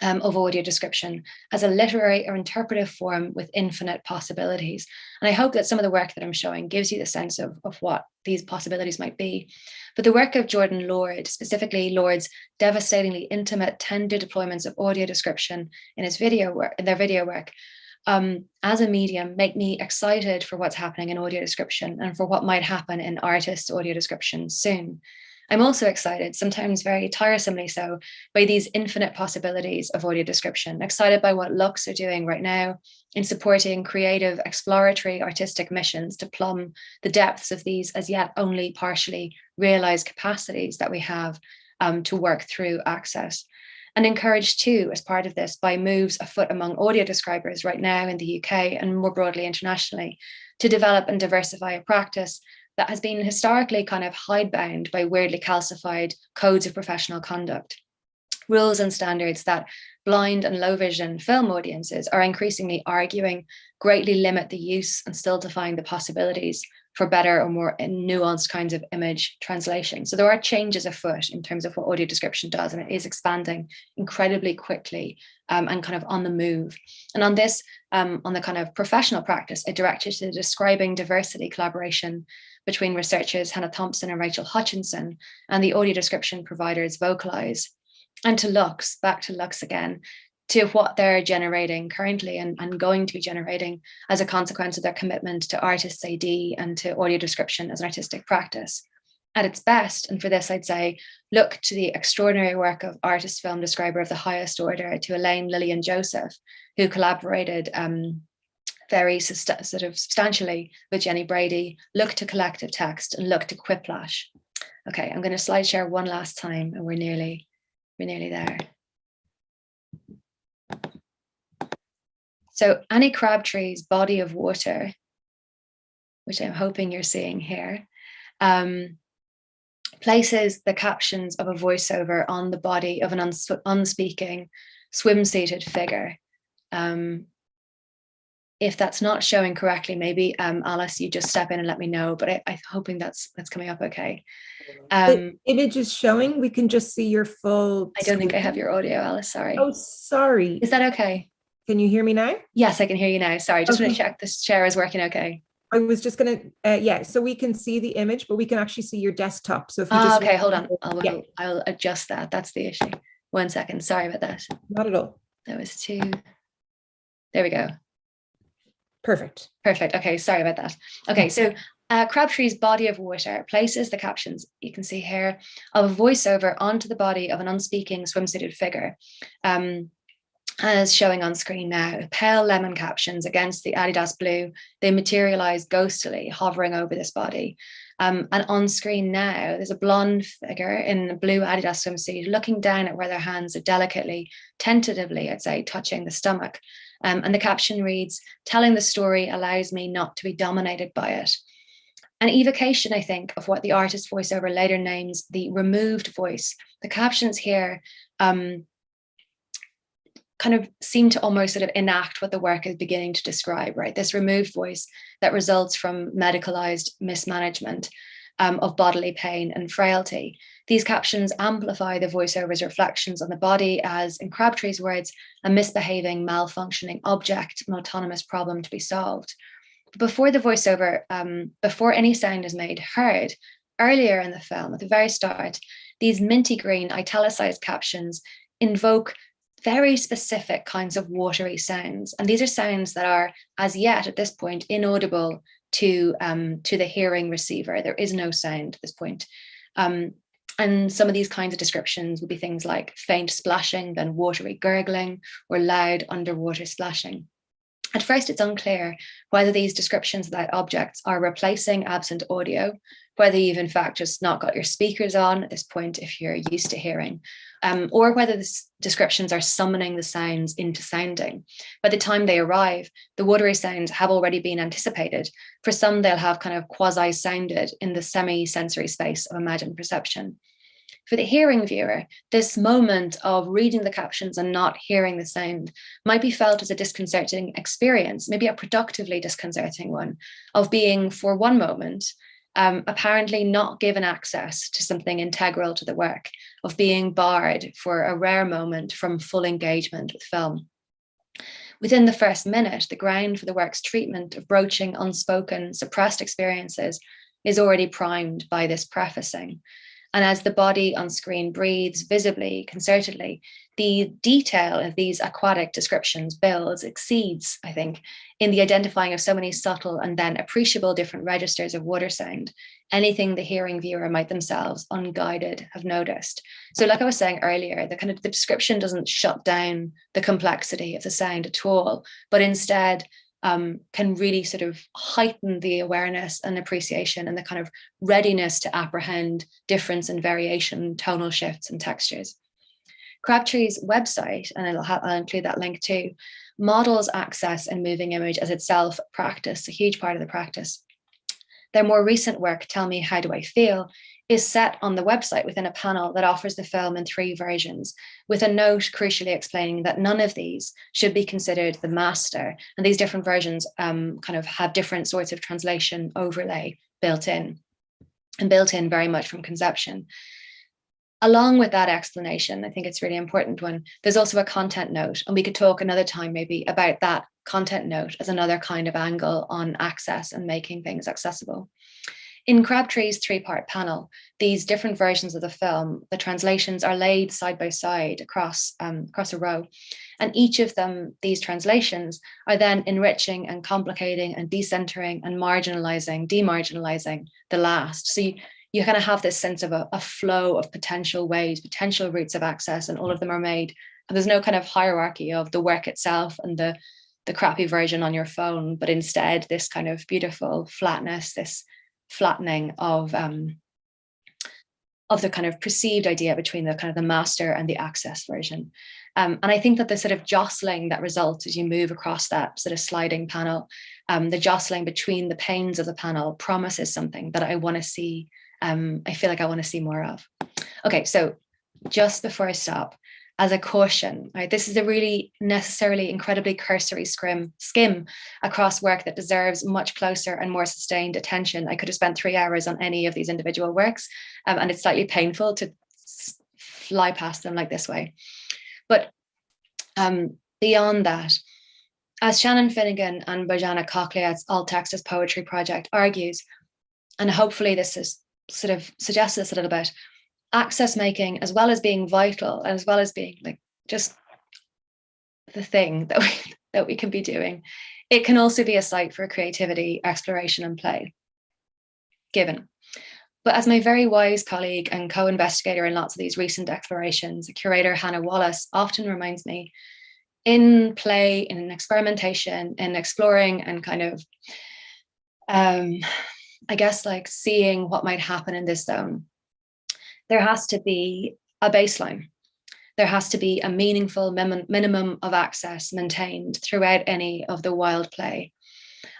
of audio description as a literary or interpretive form with infinite possibilities. And I hope that some of the work that I'm showing gives you the sense of what these possibilities might be. But the work of Jordan Lord, specifically Lord's devastatingly intimate, tender deployments of audio description in their video work, as a medium, make me excited for what's happening in audio description and for what might happen in artists' audio description soon. I'm also excited, sometimes very tiresomely so, by these infinite possibilities of audio description, excited by what Lux are doing right now in supporting creative, exploratory, artistic missions to plumb the depths of these as yet only partially realized capacities that we have to work through access. And encouraged too, as part of this, by moves afoot among audio describers right now in the UK and more broadly internationally, to develop and diversify a practice that has been historically kind of hidebound by weirdly calcified codes of professional conduct, rules and standards that blind and low vision film audiences are increasingly arguing greatly limit the use and still define the possibilities for better or more nuanced kinds of image translation. So there are changes afoot in terms of what audio description does, and it is expanding incredibly quickly and kind of on the move. And on this, on the kind of professional practice, I directed to describing diversity collaboration between researchers Hannah Thompson and Rachel Hutchinson and the audio description providers Vocalize, and to Lux, back to Lux again, to what they're generating currently and going to be generating as a consequence of their commitment to artists AD and to audio description as an artistic practice. At its best, and for this I'd say, look to the extraordinary work of artist film describer of the highest order, to Elaine Lillian Joseph, who collaborated very sort of substantially with Jenny Brady, look to collective text and look to quiplash. Okay, I'm going to slide share one last time and we're nearly there. So Annie Crabtree's Body of Water, which I'm hoping you're seeing here, places the captions of a voiceover on the body of an unspeaking, swimsuited figure. If that's not showing correctly, maybe Alice, you just step in and let me know, but I'm hoping that's coming up okay. The image is showing, we can just see your full I don't screen. think I have your audio, Alice, sorry. Oh, sorry. Is that okay? Can you hear me now? Yes, I can hear you now. Sorry, just Okay. want to check the share is working okay. I was just gonna, yeah, so we can see the image, but we can actually see your desktop. So if you just okay, hold on, I'll adjust that. That's the issue. 1 second, sorry about that. Not at all. That was two. There we go. Perfect. Okay, sorry about that. Okay, so Crabtree's Body of Water places the captions, you can see here, of a voiceover onto the body of an unspeaking swimsuited figure, as showing on screen now. Pale lemon captions against the Adidas blue, they materialize ghostily, hovering over this body. And on screen now, there's a blonde figure in a blue Adidas swimsuit looking down at where their hands are delicately, tentatively, I'd say, touching the stomach. And the caption reads, "Telling the story allows me not to be dominated by it." An evocation, I think, of what the artist voiceover later names the removed voice. The captions here kind of seem to almost sort of enact what the work is beginning to describe, right? This removed voice that results from medicalized mismanagement of bodily pain and frailty. These captions amplify the voiceover's reflections on the body as, in Crabtree's words, a misbehaving, malfunctioning object, an autonomous problem to be solved. But before the voiceover, before any sound is made heard, earlier in the film, at the very start, these minty green italicized captions invoke very specific kinds of watery sounds. And these are sounds that are, as yet at this point, inaudible to the hearing receiver. There is no sound at this point. And some of these kinds of descriptions would be things like faint splashing, then watery gurgling, or loud underwater splashing. At first, it's unclear whether these descriptions of that objects are replacing absent audio, whether you've in fact just not got your speakers on at this point if you're used to hearing, or whether these descriptions are summoning the sounds into sounding. By the time they arrive, the watery sounds have already been anticipated. For some, they'll have kind of quasi-sounded in the semi-sensory space of imagined perception. For the hearing viewer, this moment of reading the captions and not hearing the sound might be felt as a disconcerting experience, maybe a productively disconcerting one, of being, for one moment, apparently not given access to something integral to the work, of being barred for a rare moment from full engagement with film. Within the first minute, the ground for the work's treatment of broaching, unspoken, suppressed experiences is already primed by this prefacing. And as the body on screen breathes visibly, concertedly, the detail of these aquatic descriptions builds, exceeds, I think, in the identifying of so many subtle and then appreciable different registers of water sound, anything the hearing viewer might themselves, unguided, have noticed. So like I was saying earlier, the description doesn't shut down the complexity of the sound at all, but instead can really sort of heighten the awareness and appreciation and the kind of readiness to apprehend difference and variation, tonal shifts and textures. Crabtree's website, and I'll include that link too, models access and moving image as itself practice, a huge part of the practice. Their more recent work, Tell Me How Do I Feel, is set on the website within a panel that offers the film in 3 versions, with a note crucially explaining that none of these should be considered the master. And these different versions kind of have different sorts of translation overlay built in, and built in very much from conception. Along with that explanation, I think it's really important one, there's also a content note, and we could talk another time maybe about that content note as another kind of angle on access and making things accessible. In Crabtree's 3-part panel, these different versions of the film, the translations are laid side by side across a row. And each of them, these translations, are then enriching and complicating and decentering and demarginalizing the last. So you kind of have this sense of a flow of potential ways, potential routes of access, and all of them are made. And there's no kind of hierarchy of the work itself and the crappy version on your phone, but instead this kind of beautiful flatness, this flattening of the kind of perceived idea between the kind of the master and the access version. And I think that the sort of jostling that results as you move across that sort of sliding panel, the jostling between the panes of the panel promises something that I want to see. I feel like I want to see more of. Okay, so just before I stop, as a caution, right, this is a really necessarily incredibly cursory skim across work that deserves much closer and more sustained attention. I could have spent 3 hours on any of these individual works, and it's slightly painful to fly past them like this way. But beyond that, as Shannon Finnegan and Bojana Cochliat's All Text as Poetry project argues, and hopefully this is sort of suggests this a little bit, access making, as well as being vital, and as well as being like just the thing that we can be doing, it can also be a site for creativity, exploration, and play. Given. But as my very wise colleague and co-investigator in lots of these recent explorations, the curator Hannah Wallace often reminds me, in play, in experimentation, in exploring and kind of, I guess like seeing what might happen in this zone, there has to be a baseline. There has to be a meaningful minimum of access maintained throughout any of the wild play.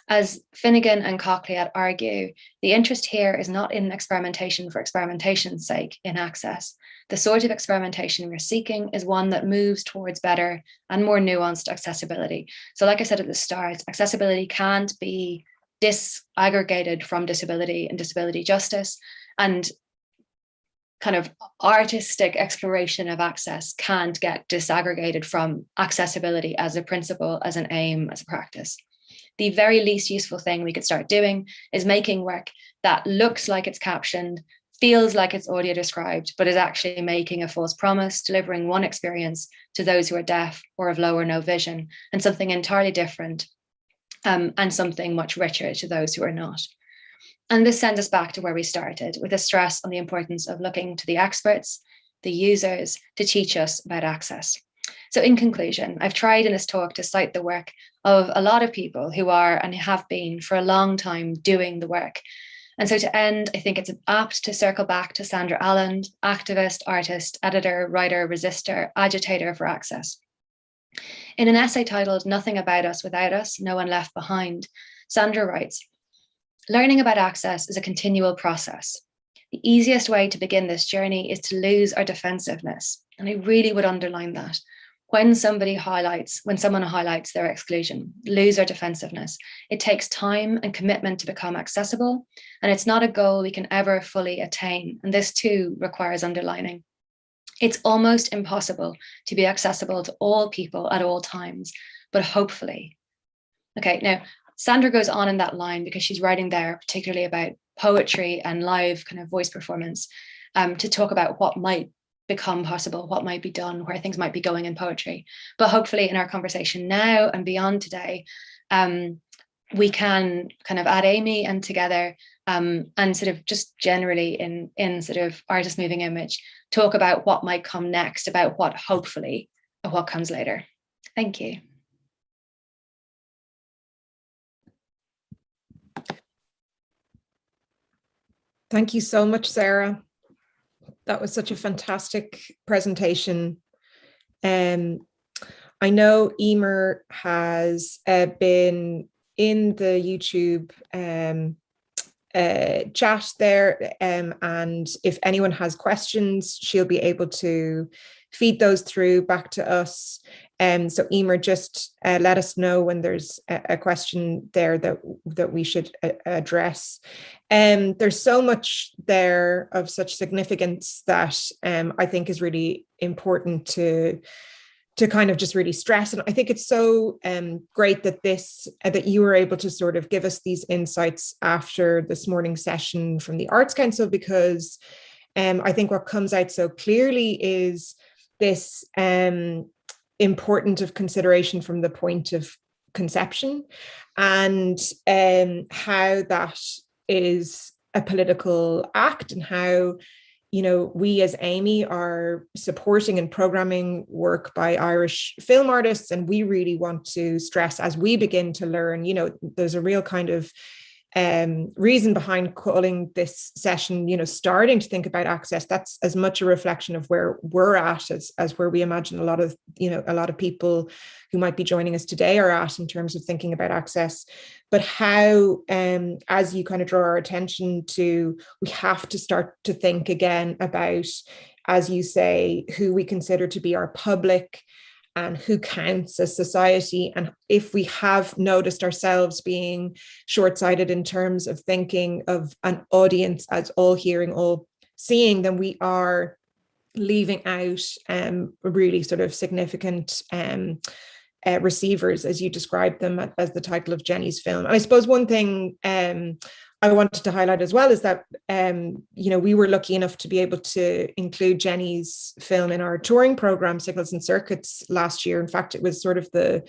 As Finnegan and Cochliat argue, the interest here is not in experimentation for experimentation's sake in access. The sort of experimentation we're seeking is one that moves towards better and more nuanced accessibility. So like I said at the start, accessibility can't be disaggregated from disability and disability justice, and kind of artistic exploration of access can't get disaggregated from accessibility as a principle, as an aim, as a practice. The very least useful thing we could start doing is making work that looks like it's captioned, feels like it's audio described, but is actually making a false promise, delivering one experience to those who are deaf or of low or no vision, and something entirely different and something much richer to those who are not. And this sends us back to where we started, with a stress on the importance of looking to the experts, the users, to teach us about access. So in conclusion, I've tried in this talk to cite the work of a lot of people who are and have been for a long time doing the work. And so to end, I think it's apt to circle back to Sandra Allen, activist, artist, editor, writer, resistor, agitator for access. In an essay titled Nothing About Us Without Us, No One Left Behind, Sandra writes, "Learning about access is a continual process. The easiest way to begin this journey is to lose our defensiveness." And I really would underline that. when someone highlights their exclusion, lose their defensiveness, it takes time and commitment to become accessible. And it's not a goal we can ever fully attain. And this too requires underlining. It's almost impossible to be accessible to all people at all times, but hopefully. Okay, now Sandra goes on in that line because she's writing there particularly about poetry and live kind of voice performance, to talk about what might become possible, what might be done, where things might be going in poetry. But hopefully in our conversation now and beyond today, we can kind of add aemi and together, and sort of just generally in sort of artist moving image, talk about what might come next, about what hopefully, or what comes later. Thank you. Thank you so much, Sarah. That was such a fantastic presentation. I know Emer has been in the YouTube chat there, and if anyone has questions, she'll be able to feed those through back to us. So Emer, just let us know when there's a question there that we should address. There's so much there of such significance that I think is really important to kind of just really stress. And I think it's so great that that you were able to sort of give us these insights after this morning's session from the Arts Council, because I think what comes out so clearly is this important of consideration from the point of conception, and how that is a political act, and how, you know, we as aemi are supporting and programming work by Irish film artists. And we really want to stress, as we begin to learn, you know, there's a real kind of reason behind calling this session, you know, starting to think about access. That's as much a reflection of where we're at as where we imagine a lot of people who might be joining us today are at in terms of thinking about access. But how, as you kind of draw our attention to, we have to start to think again about, as you say, who we consider to be our public and who counts as society. And if we have noticed ourselves being short-sighted in terms of thinking of an audience as all hearing, all seeing, then we are leaving out really sort of significant receivers, as you described them as the title of Jenny's film. And I suppose one thing I wanted to highlight as well is that, you know, we were lucky enough to be able to include Jenny's film in our touring program, Signals and Circuits, last year. In fact, it was sort of the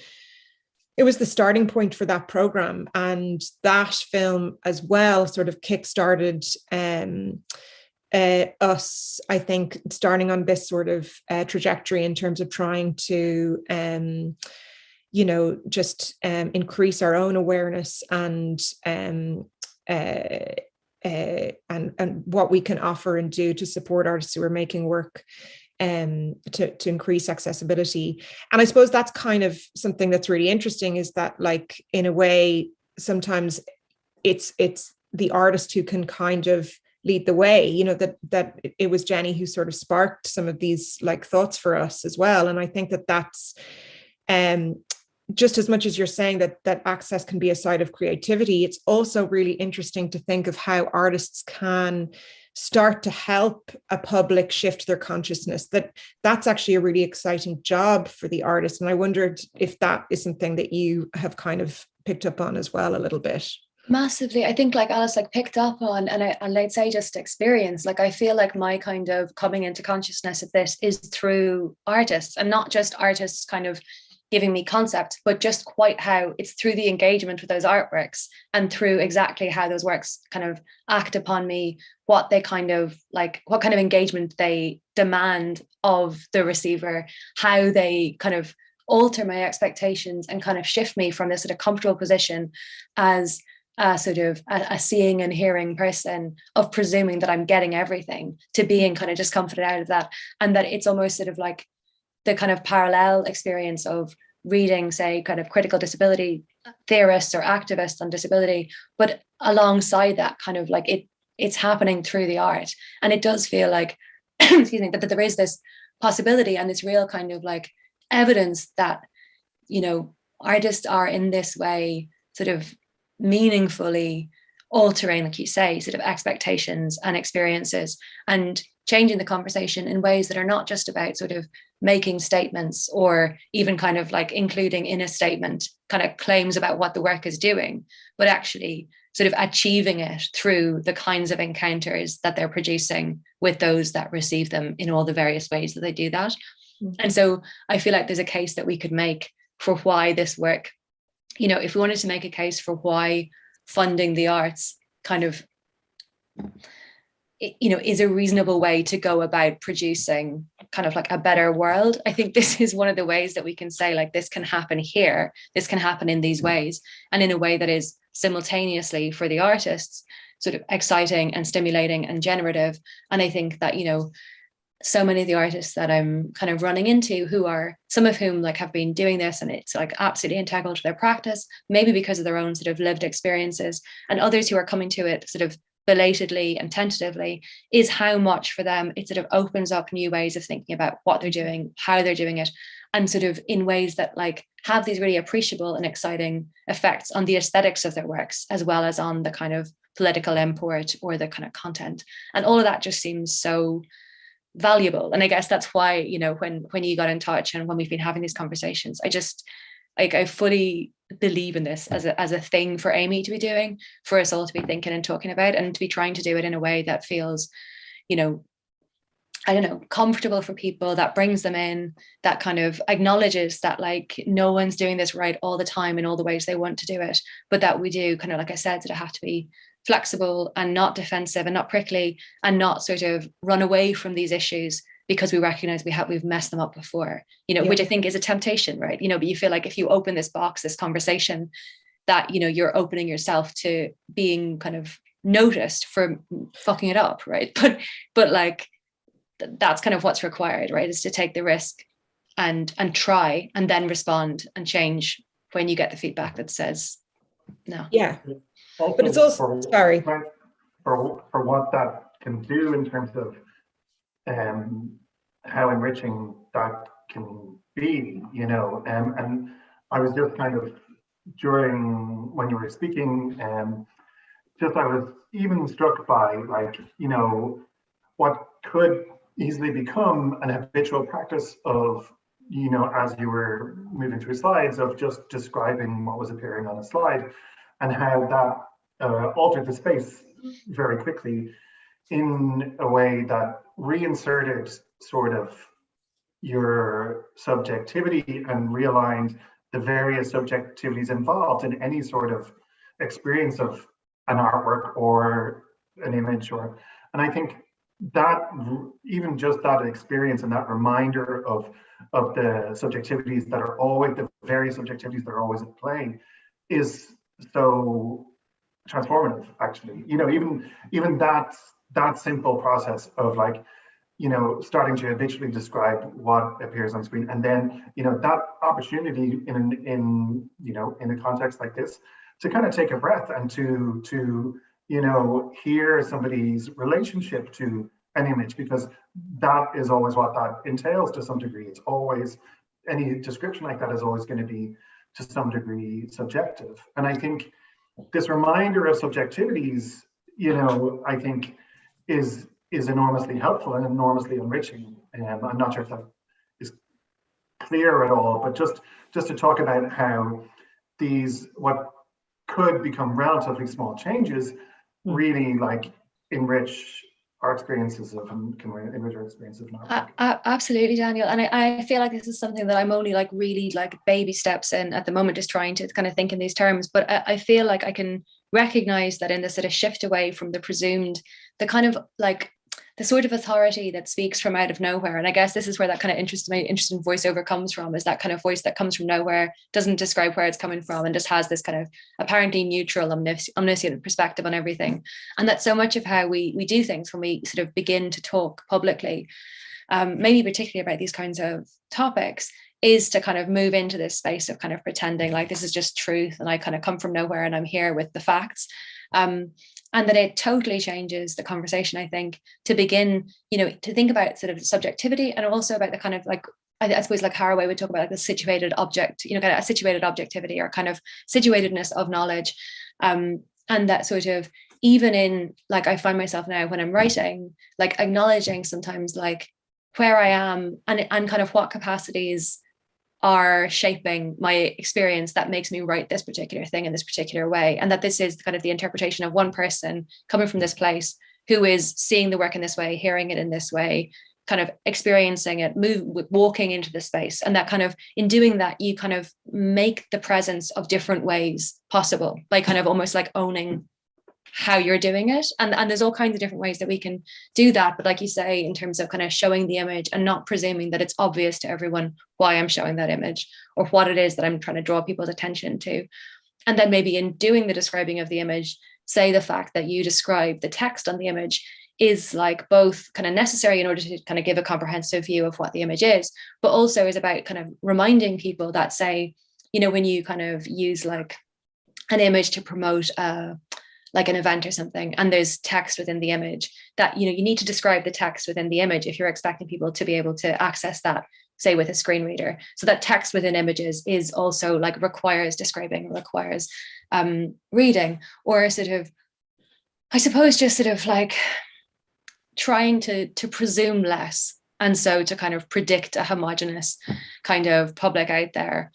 starting point for that program. And that film as well sort of kickstarted us, I think, starting on this sort of trajectory in terms of trying to, you know, just increase our own awareness and what we can offer and do to support artists who are making work to increase accessibility. And I suppose that's kind of something that's really interesting, is that, like, in a way, sometimes it's the artist who can kind of lead the way, you know, that it was Jenny who sort of sparked some of these like thoughts for us as well. And I think that that's just as much as you're saying that access can be a side of creativity, it's also really interesting to think of how artists can start to help a public shift their consciousness. That's actually a really exciting job for the artist. And I wondered if that is something that you have kind of picked up on as well a little bit. Massively. I think, like Alice, like, picked up on, and I'd say just experience, like, I feel like my kind of coming into consciousness of this is through artists, and not just artists kind of giving me concept, but just quite how it's through the engagement with those artworks, and through exactly how those works kind of act upon me, what they kind of like, what kind of engagement they demand of the receiver, how they kind of alter my expectations and kind of shift me from this sort of comfortable position as sort of a seeing and hearing person, of presuming that I'm getting everything, to being kind of just comforted out of that. And that it's almost sort of like the kind of parallel experience of reading, say, kind of critical disability theorists or activists on disability, but alongside that, kind of like it's happening through the art. And it does feel like, excuse me, that there is this possibility and this real kind of like evidence that, you know, artists are in this way sort of meaningfully altering, like you say, sort of expectations and experiences, and changing the conversation in ways that are not just about sort of making statements, or even kind of like including in a statement kind of claims about what the work is doing, but actually sort of achieving it through the kinds of encounters that they're producing with those that receive them in all the various ways that they do that. Mm-hmm. And so I feel like there's a case that we could make for why this work, you know, if we wanted to make a case for why funding the arts kind of, you know, is a reasonable way to go about producing kind of like a better world. I think this is one of the ways that we can say, like, this can happen here, this can happen in these ways, and in a way that is simultaneously for the artists sort of exciting and stimulating and generative. And I think that, you know, so many of the artists that I'm kind of running into, who are, some of whom like have been doing this and it's like absolutely integral to their practice, maybe because of their own sort of lived experiences, and others who are coming to it sort of belatedly and tentatively, is how much for them it sort of opens up new ways of thinking about what they're doing, how they're doing it, and sort of in ways that like have these really appreciable and exciting effects on the aesthetics of their works, as well as on the kind of political import or the kind of content. And all of that just seems so valuable. And I guess that's why, you know, when you got in touch and when we've been having these conversations, I just like, I fully believe in this as a thing for aemi to be doing, for us all to be thinking and talking about, and to be trying to do it in a way that feels, you know, I don't know, comfortable for people, that brings them in, that kind of acknowledges that like no one's doing this right all the time in all the ways they want to do it, but that we do kind of, like I said, that it have to be flexible and not defensive and not prickly, and not sort of run away from these issues because we recognize we've messed them up before, you know, which I think is a temptation, right? You know, but you feel like if you open this box, this conversation, that, you know, you're opening yourself to being kind of noticed for fucking it up, right? But like, that's kind of what's required, right? Is to take the risk and try, and then respond and change when you get the feedback that says no. Yeah. But it's also, sorry. For what that can do in terms of how enriching that can be, you know, and I was just kind of, during when you were speaking, just I was even struck by, like, you know, what could easily become an habitual practice of, you know, as you were moving through slides, of just describing what was appearing on a slide, and how that altered the space very quickly in a way that reinserted sort of your subjectivity and realigned the various subjectivities involved in any sort of experience of an artwork or an image, or, and I think that even just that experience and that reminder of the subjectivities that are always, the various subjectivities that are always at play, is so transformative, actually. You know, even that simple process of, like, you know, starting to habitually describe what appears on screen, and then, you know, that opportunity in you know, in a context like this, to kind of take a breath and to you know, hear somebody's relationship to an image, because that is always what that entails to some degree. It's always, any description like that is always going to be to some degree subjective. And I think this reminder of subjectivities, you know, I think is enormously helpful and enormously enriching. I'm not sure if that is clear at all, but just to talk about how these, what could become relatively small changes, really like enrich our experiences of, and can enrich our experiences of art. Absolutely, Daniel. And I feel like this is something that I'm only like really like baby steps in at the moment, just trying to kind of think in these terms. But I feel like I can recognize that in the sort of shift away from the presumed, the kind of like the sort of authority that speaks from out of nowhere. And I guess this is where that kind of interesting voiceover comes from, is that kind of voice that comes from nowhere, doesn't describe where it's coming from, and just has this kind of apparently neutral, omniscient perspective on everything. And that's so much of how we do things when we sort of begin to talk publicly, maybe particularly about these kinds of topics, is to kind of move into this space of kind of pretending like this is just truth, and I kind of come from nowhere and I'm here with the facts. And that it totally changes the conversation, I think, to begin, you know, to think about sort of subjectivity, and also about the kind of like, I suppose like Haraway would talk about like the situated object, kind of a situated objectivity or kind of situatedness of knowledge. And that sort of, even in like, I find myself now when I'm writing, like acknowledging sometimes like where I am and kind of what capacities are shaping my experience that makes me write this particular thing in this particular way. And that this is kind of the interpretation of one person coming from this place who is seeing the work in this way, hearing it in this way, kind of experiencing it, walking into the space. And that kind of, in doing that, you kind of make the presence of different ways possible by kind of almost like owning how you're doing it. And there's all kinds of different ways that we can do that. But like you say, in terms of kind of showing the image and not presuming that it's obvious to everyone why I'm showing that image or what it is that I'm trying to draw people's attention to. And then maybe in doing the describing of the image, say the fact that you describe the text on the image is like both kind of necessary in order to kind of give a comprehensive view of what the image is, but also is about kind of reminding people that, say, when you kind of use like an image to promote like an event or something, and there's text within the image, that you need to describe the text within the image if you're expecting people to be able to access that, say, with a screen reader. So that text within images is also like requires describing, requires reading, or sort of, I suppose, just sort of like trying to presume less, and so to kind of predict a homogenous kind of public out there.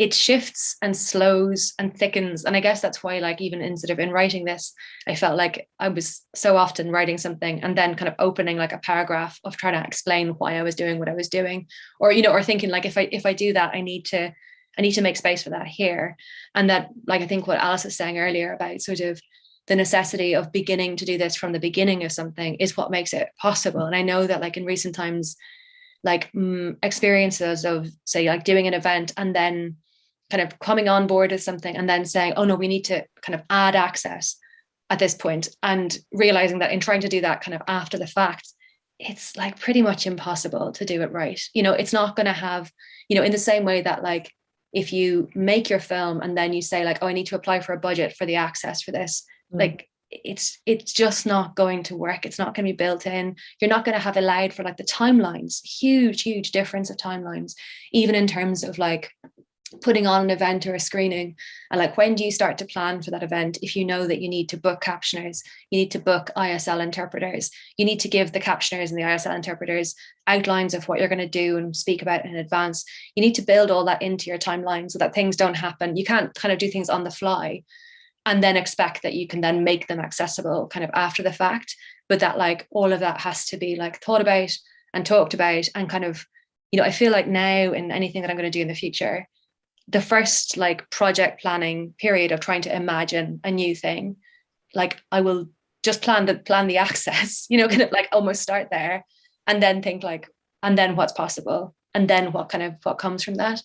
It shifts and slows and thickens. And I guess that's why, like, even in writing this, I felt like I was so often writing something and then kind of opening like a paragraph of trying to explain why I was doing what I was doing, or or thinking like, if I do that, I need to make space for that here. And that, like, I think what Alice was saying earlier about sort of the necessity of beginning to do this from the beginning of something is what makes it possible. And I know that, like, in recent times, like experiences of, say, like doing an event and then kind of coming on board with something and then saying, oh no, we need to kind of add access at this point, and realizing that in trying to do that kind of after the fact, it's like pretty much impossible to do it right. It's not going to have, in the same way that, like, if you make your film and then you say like, oh, I need to apply for a budget for the access for this, like it's just not going to work. It's not going to be built in. You're not going to have allowed for like the timelines, huge difference of timelines, even in terms of like putting on an event or a screening. And like, when do you start to plan for that event? If you know that you need to book captioners, you need to book ISL interpreters, you need to give the captioners and the ISL interpreters outlines of what you're going to do and speak about in advance. You need to build all that into your timeline so that things don't happen. You can't kind of do things on the fly and then expect that you can then make them accessible kind of after the fact. But that, like, all of that has to be like thought about and talked about, and kind of, I feel like now in anything that I'm going to do in the future, the first like project planning period of trying to imagine a new thing, like, I will just plan the access, kind of like almost start there, and then think like, and then what's possible, and then what comes from that.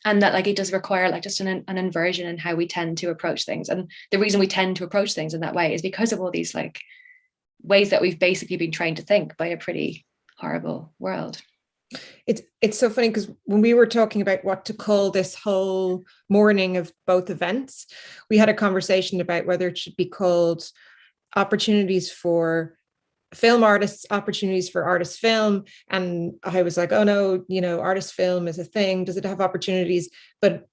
And that, like, it does require like just an inversion in how we tend to approach things. And the reason we tend to approach things in that way is because of all these like ways that we've basically been trained to think by a pretty horrible world. It's so funny, because when we were talking about what to call this whole morning of both events, we had a conversation about whether it should be called opportunities for film artists, opportunities for artist film. And I was like, oh no, artist film is a thing. Does it have opportunities?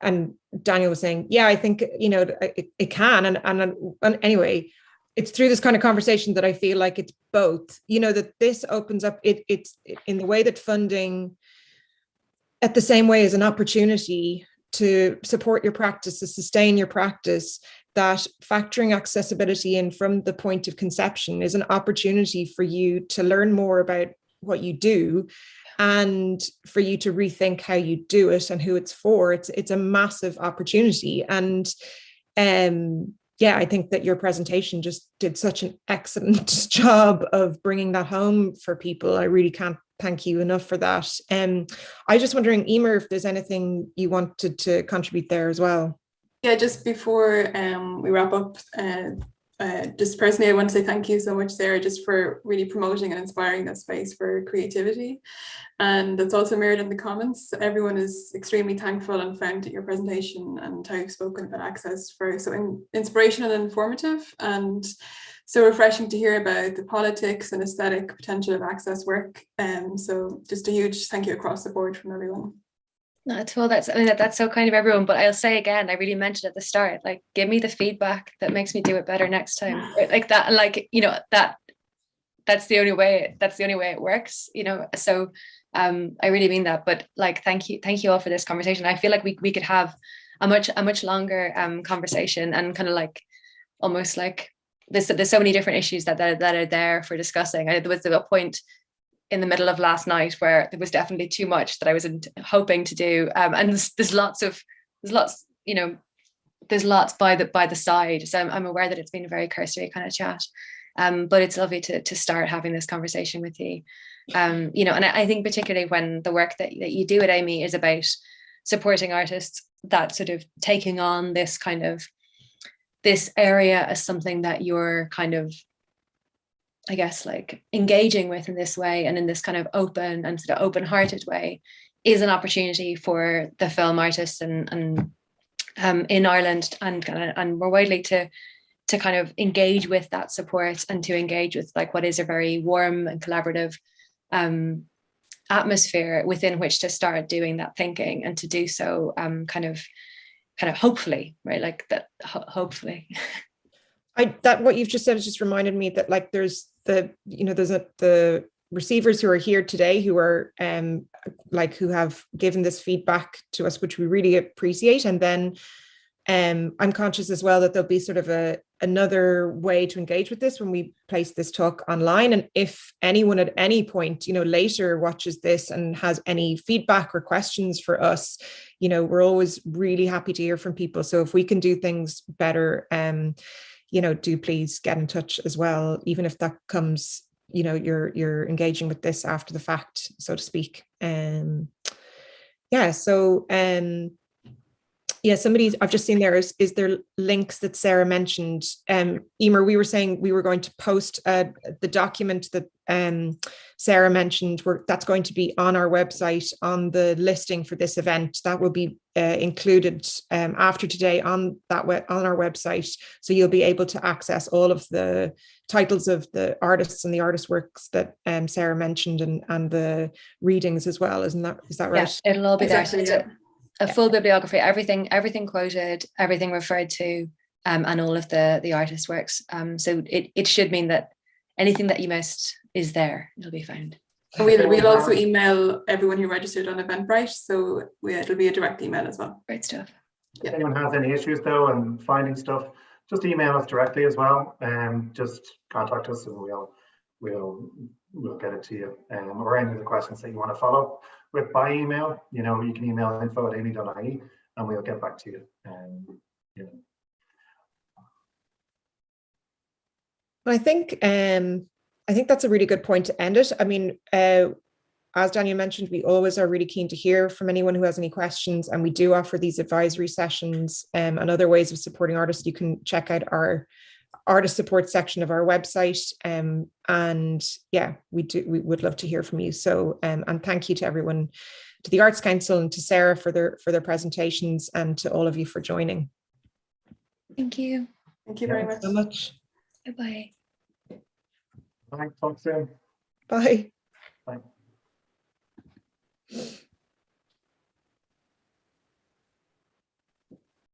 And Daniel was saying, yeah, I think, it can. And anyway, it's through this kind of conversation that I feel like it's both, that this opens up, it's in the way that funding, at the same way as an opportunity to support your practice, to sustain your practice, that factoring accessibility in from the point of conception is an opportunity for you to learn more about what you do and for you to rethink how you do it and who it's for. It's a massive opportunity. And I think that your presentation just did such an excellent job of bringing that home for people. I really can't thank you enough for that. I was just wondering, Emer, if there's anything you wanted to contribute there as well. Yeah, just before we wrap up, just personally, I want to say thank you so much, Sarah, just for really promoting and inspiring that space for creativity. And that's also mirrored in the comments. Everyone is extremely thankful and found your presentation and how you've spoken about access for so inspirational and informative. And so refreshing to hear about the politics and aesthetic potential of access work. So just a huge thank you across the board from everyone. Not at all. That's so kind of everyone. But I'll say again, I really mentioned at the start, like, give me the feedback that makes me do it better next time. Right? Like that, like, you know, that's the only way it works, you know. So I really mean that. But like, thank you all for this conversation. I feel like we could have a much longer conversation, and kind of like almost like there's so many different issues that are there for discussing. There was a point in the middle of last night where there was definitely too much that I was hoping to do, and there's lots, you know, there's lots by the side. So I'm aware that it's been a very cursory kind of chat, but it's lovely to start having this conversation with you, you know. And I think particularly when the work that you do at aemi is about supporting artists, that sort of taking on this kind of this area as something that you're kind of, I guess, like engaging with in this way, and in this kind of open and sort of open-hearted way, is an opportunity for the film artists and in Ireland and more widely to kind of engage with that support, and to engage with like what is a very warm and collaborative atmosphere within which to start doing that thinking, and to do so kind of hopefully, right, like that hopefully. That what you've just said has just reminded me that like there's the receivers who are here today who are who have given this feedback to us, which we really appreciate. And then I'm conscious as well that there'll be sort of another way to engage with this when we place this talk online. And if anyone at any point, you know, later watches this and has any feedback or questions for us, you know, we're always really happy to hear from people. So if we can do things better, you know, do please get in touch as well, even if that comes, you know, you're engaging with this after the fact, so to speak. Yeah, so yeah, I've just seen there is there links that Sarah mentioned. Emer, we were saying we were going to post the document that Sarah mentioned. That's going to be on our website on the listing for this event. That will be included after today on our website. So you'll be able to access all of the titles of the artists and the artist works that Sarah mentioned, and the readings as well. Is that right? Yeah, it'll all be exactly, there. So yeah. A full bibliography, everything quoted, everything referred to, and all of the artist works. So it should mean that anything that you missed is there. It'll be found. And we'll also email everyone who registered on Eventbrite, so it'll be a direct email as well. Great stuff. If anyone has any issues though and finding stuff, just email us directly as well, and just contact us, and we'll get it to you. Or any of the questions that you want to follow up with by email, you know, you can email info@aemi.ie and we'll get back to you. You know. I think that's a really good point to end it. I mean, as Daniel mentioned, we always are really keen to hear from anyone who has any questions, and we do offer these advisory sessions and other ways of supporting artists. You can check out our artist support section of our website, and yeah, we would love to hear from you. So and thank you to everyone, to the Arts Council and to Sarah for their presentations, and to all of you for joining. Thank you. Thank you very much so much. Bye-bye. Bye, talk soon. Bye.